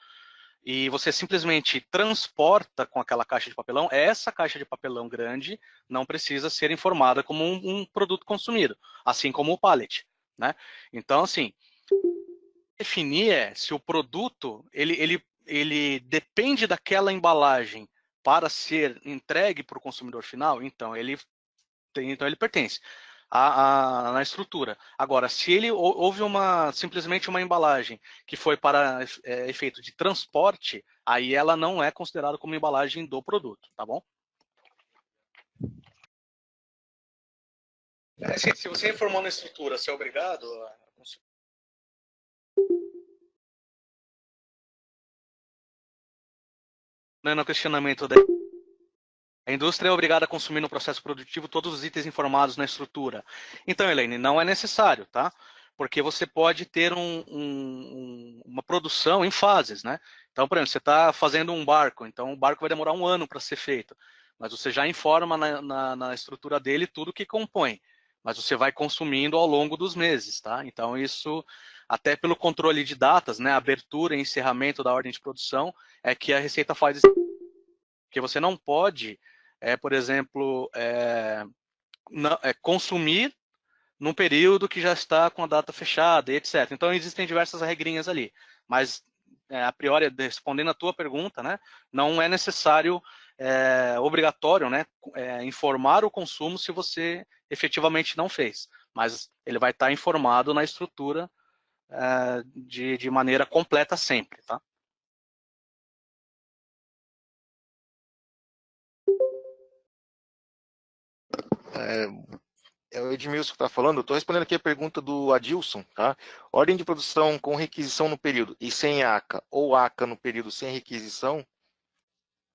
e você simplesmente transporta com aquela caixa de papelão, essa caixa de papelão grande não precisa ser informada como um produto consumido, assim como o pallet, né? Então, assim, definir se o produto ele depende daquela embalagem para ser entregue para o consumidor final, então ele pertence na estrutura. Agora, se ele houve simplesmente uma embalagem que foi para efeito de transporte, aí ela não é considerada como embalagem do produto, tá bom? Se você informou na estrutura, você é obrigado a consumir. No questionamento da a indústria é obrigada a consumir no processo produtivo todos os itens informados na estrutura. Então, Elaine, não é necessário, tá? Porque você pode ter uma produção em fases, né? Então, por exemplo, você está fazendo um barco, então o barco vai demorar 1 ano para ser feito, mas você já informa na estrutura dele tudo que compõe, mas você vai consumindo ao longo dos meses, tá? Então, isso, até pelo controle de datas, né? Abertura e encerramento da ordem de produção, é que a Receita faz isso. Porque você não pode, por exemplo, consumir num período que já está com a data fechada e etc. Então, existem diversas regrinhas ali. Mas, a priori, respondendo a tua pergunta, né, não é necessário, obrigatório, né, informar o consumo se você efetivamente não fez. Mas ele vai estar informado na estrutura de maneira completa sempre, tá? É o Edmilson que está falando. Estou respondendo aqui a pergunta do Adilson. Tá? Ordem de produção com requisição no período e sem ACA, ou ACA no período sem requisição,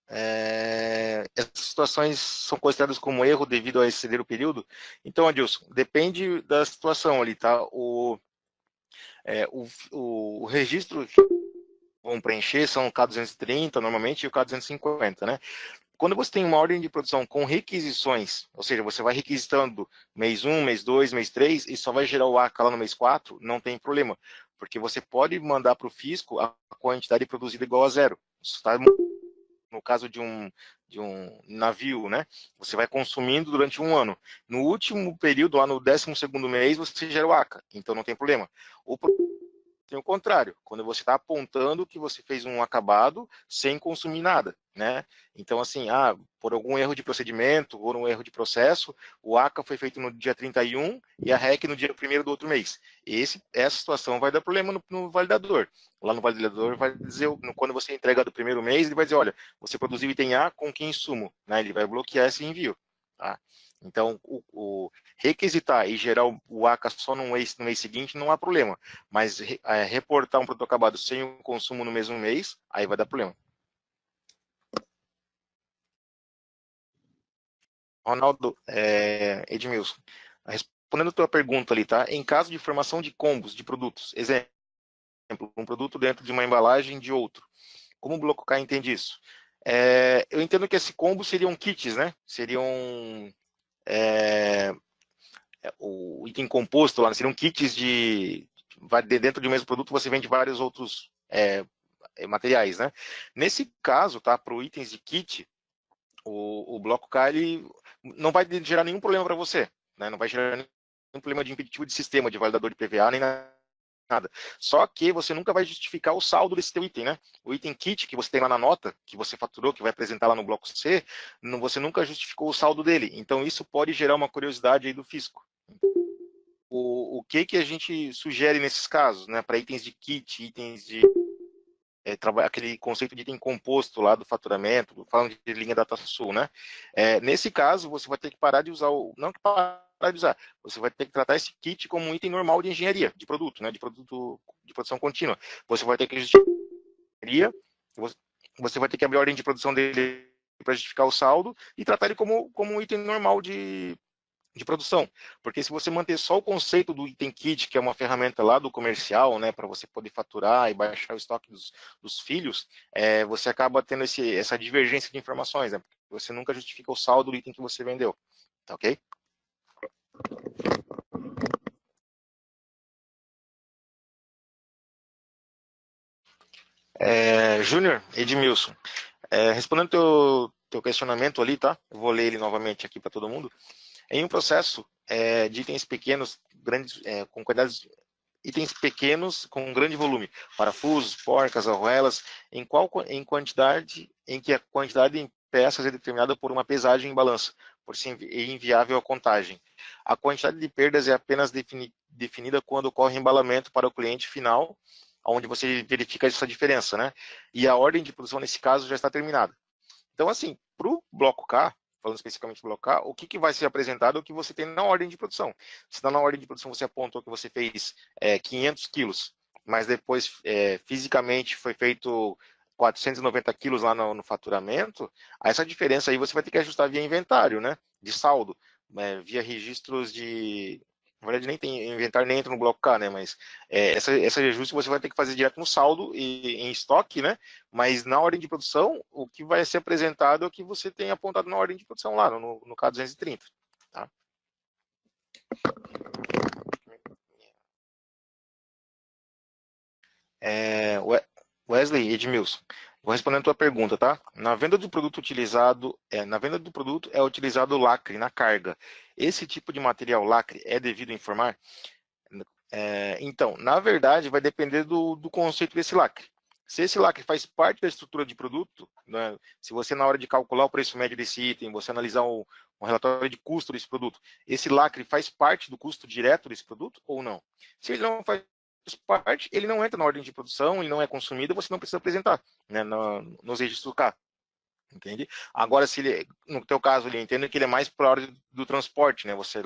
essas situações são consideradas como erro devido a exceder o período? Então, Adilson, depende da situação ali, tá? O registro que vão preencher são o K230, normalmente, e o K250, né? Quando você tem uma ordem de produção com requisições, ou seja, você vai requisitando mês 1, mês 2, mês 3, e só vai gerar o ACA lá no mês 4, não tem problema, porque você pode mandar para o fisco a quantidade produzida igual a 0. Isso tá no caso de um navio, né? Você vai consumindo durante 1 ano. No último período, lá no 12º mês, você gera o ACA, então não tem problema. Tem o contrário, quando você está apontando que você fez um acabado sem consumir nada, né? Então, assim, por algum erro de procedimento ou um erro de processo, o ACA foi feito no dia 31 e a REC no dia 1º do outro mês. Essa situação vai dar problema no validador. Lá no validador vai dizer, quando você entrega do 1º mês, ele vai dizer, olha, você produziu item A com que insumo? Né? Ele vai bloquear esse envio, tá? Então, o requisitar e gerar o ACA só no mês seguinte não há problema, mas reportar um produto acabado sem o consumo no mesmo mês, aí vai dar problema. Ronaldo, Edmilson, respondendo a tua pergunta ali, tá? Em caso de formação de combos de produtos, exemplo, um produto dentro de uma embalagem de outro, como o Bloco K entende isso? Eu entendo que esse combo seriam kits, né? Seriam o item composto lá, seriam kits de dentro de um mesmo produto você vende vários outros materiais, né? Nesse caso, tá, para o itens de kit, o bloco K ele não vai gerar nenhum problema para você, né? Não vai gerar nenhum problema de impeditivo de sistema, de validador de PVA, nem nada. Só que você nunca vai justificar o saldo desse teu item, né? O item kit que você tem lá na nota, que você faturou, que vai apresentar lá no bloco C, você nunca justificou o saldo dele. Então isso pode gerar uma curiosidade aí do fisco. O que a gente sugere nesses casos, né? Para itens de kit, itens de aquele conceito de item composto lá do faturamento, falando de linha DataSul, né? Nesse caso, você vai ter que parar de usar não que parar de usar, você vai ter que tratar esse kit como um item normal de engenharia, de produto, né? De produto de produção contínua. Você vai ter que justificar, você vai ter que abrir a ordem de produção dele para justificar o saldo e tratar ele como um item normal de produção, porque se você manter só o conceito do item kit, que é uma ferramenta lá do comercial, né, para você poder faturar e baixar o estoque dos filhos, você acaba tendo essa divergência de informações, né, porque você nunca justifica o saldo do item que você vendeu, tá ok? Júnior Edmilson, respondendo teu questionamento ali, tá? Eu vou ler ele novamente aqui para todo mundo. Em um processo de itens pequenos, grandes, com quantidades itens pequenos com grande volume, parafusos, porcas, arruelas, em que a quantidade em peças é determinada por uma pesagem em balança, por ser inviável a contagem. A quantidade de perdas é apenas definida quando ocorre embalamento para o cliente final, onde você verifica essa diferença, né? E a ordem de produção, nesse caso, já está terminada. Então, assim, para o bloco K, falando especificamente do bloco K, o que vai ser apresentado é o que você tem na ordem de produção. Se na ordem de produção você apontou que você fez 500 quilos, mas depois fisicamente foi feito 490 quilos lá no faturamento, essa diferença aí você vai ter que ajustar via inventário, né? De saldo, via registros de... Na verdade, nem tem inventário, nem entra no bloco K, né? Mas esse ajuste você vai ter que fazer direto no saldo e em estoque, né? Mas na ordem de produção, o que vai ser apresentado é o que você tem apontado na ordem de produção lá, no K230. Tá? Wesley Edmilson, vou respondendo a tua pergunta, tá? Na venda do produto é utilizado lacre na carga. Esse tipo de material lacre é devido informar? Então, na verdade, vai depender do conceito desse lacre. Se esse lacre faz parte da estrutura de produto, né, se você na hora de calcular o preço médio desse item, você analisar um relatório de custo desse produto, esse lacre faz parte do custo direto desse produto ou não? Se ele não faz parte, ele não entra na ordem de produção, ele não é consumido, você não precisa apresentar, né, nos registros K. Entende? Agora, se ele, no teu caso, ele entende que ele é mais para a hora do transporte, né? Você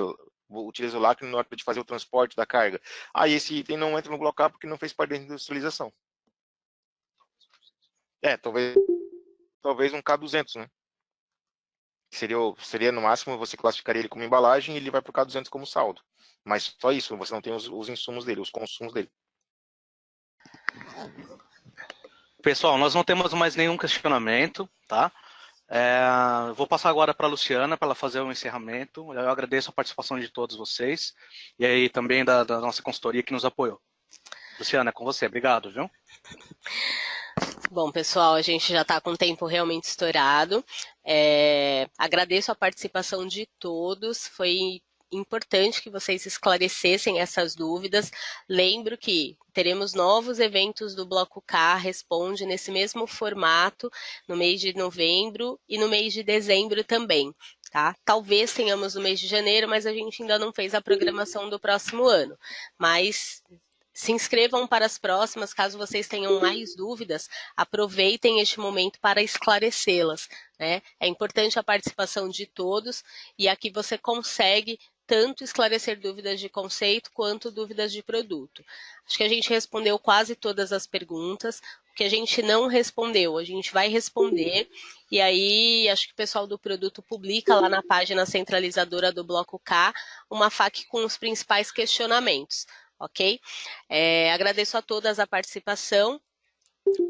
utiliza o lacre na hora de fazer o transporte da carga. Aí esse item não entra no bloco A porque não fez parte da industrialização. Talvez um K200, né? Seria no máximo, você classificaria ele como embalagem e ele vai para o K200 como saldo. Mas só isso, você não tem os insumos dele, os consumos dele. Pessoal, nós não temos mais nenhum questionamento, tá? Vou passar agora para a Luciana para ela fazer o encerramento. Eu agradeço a participação de todos vocês e aí também da nossa consultoria que nos apoiou. Luciana, é com você. Obrigado, viu? Bom, pessoal, a gente já está com o tempo realmente estourado. Agradeço a participação de todos. Foi importante que vocês esclarecessem essas dúvidas. Lembro que teremos novos eventos do Bloco K Responde nesse mesmo formato no mês de novembro e no mês de dezembro também. Tá? Talvez tenhamos no mês de janeiro, mas a gente ainda não fez a programação do próximo ano. Mas se inscrevam para as próximas, caso vocês tenham mais dúvidas, aproveitem este momento para esclarecê-las, né? É importante a participação de todos e aqui você consegue tanto esclarecer dúvidas de conceito quanto dúvidas de produto. Acho que a gente respondeu quase todas as perguntas. O que a gente não respondeu, a gente vai responder, e aí acho que o pessoal do produto publica lá na página centralizadora do Bloco K uma FAQ com os principais questionamentos, ok? Agradeço a todas a participação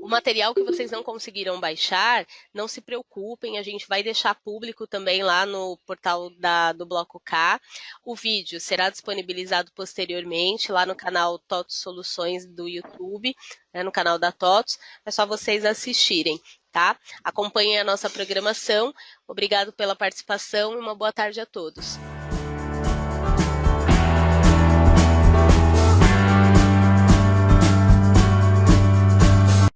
O material que vocês não conseguiram baixar, não se preocupem, a gente vai deixar público também lá no portal do Bloco K. O vídeo será disponibilizado posteriormente lá no canal TOTOS Soluções do YouTube, né, no canal da TOTOS, é só vocês assistirem, tá? Acompanhem a nossa programação. Obrigado pela participação e uma boa tarde a todos.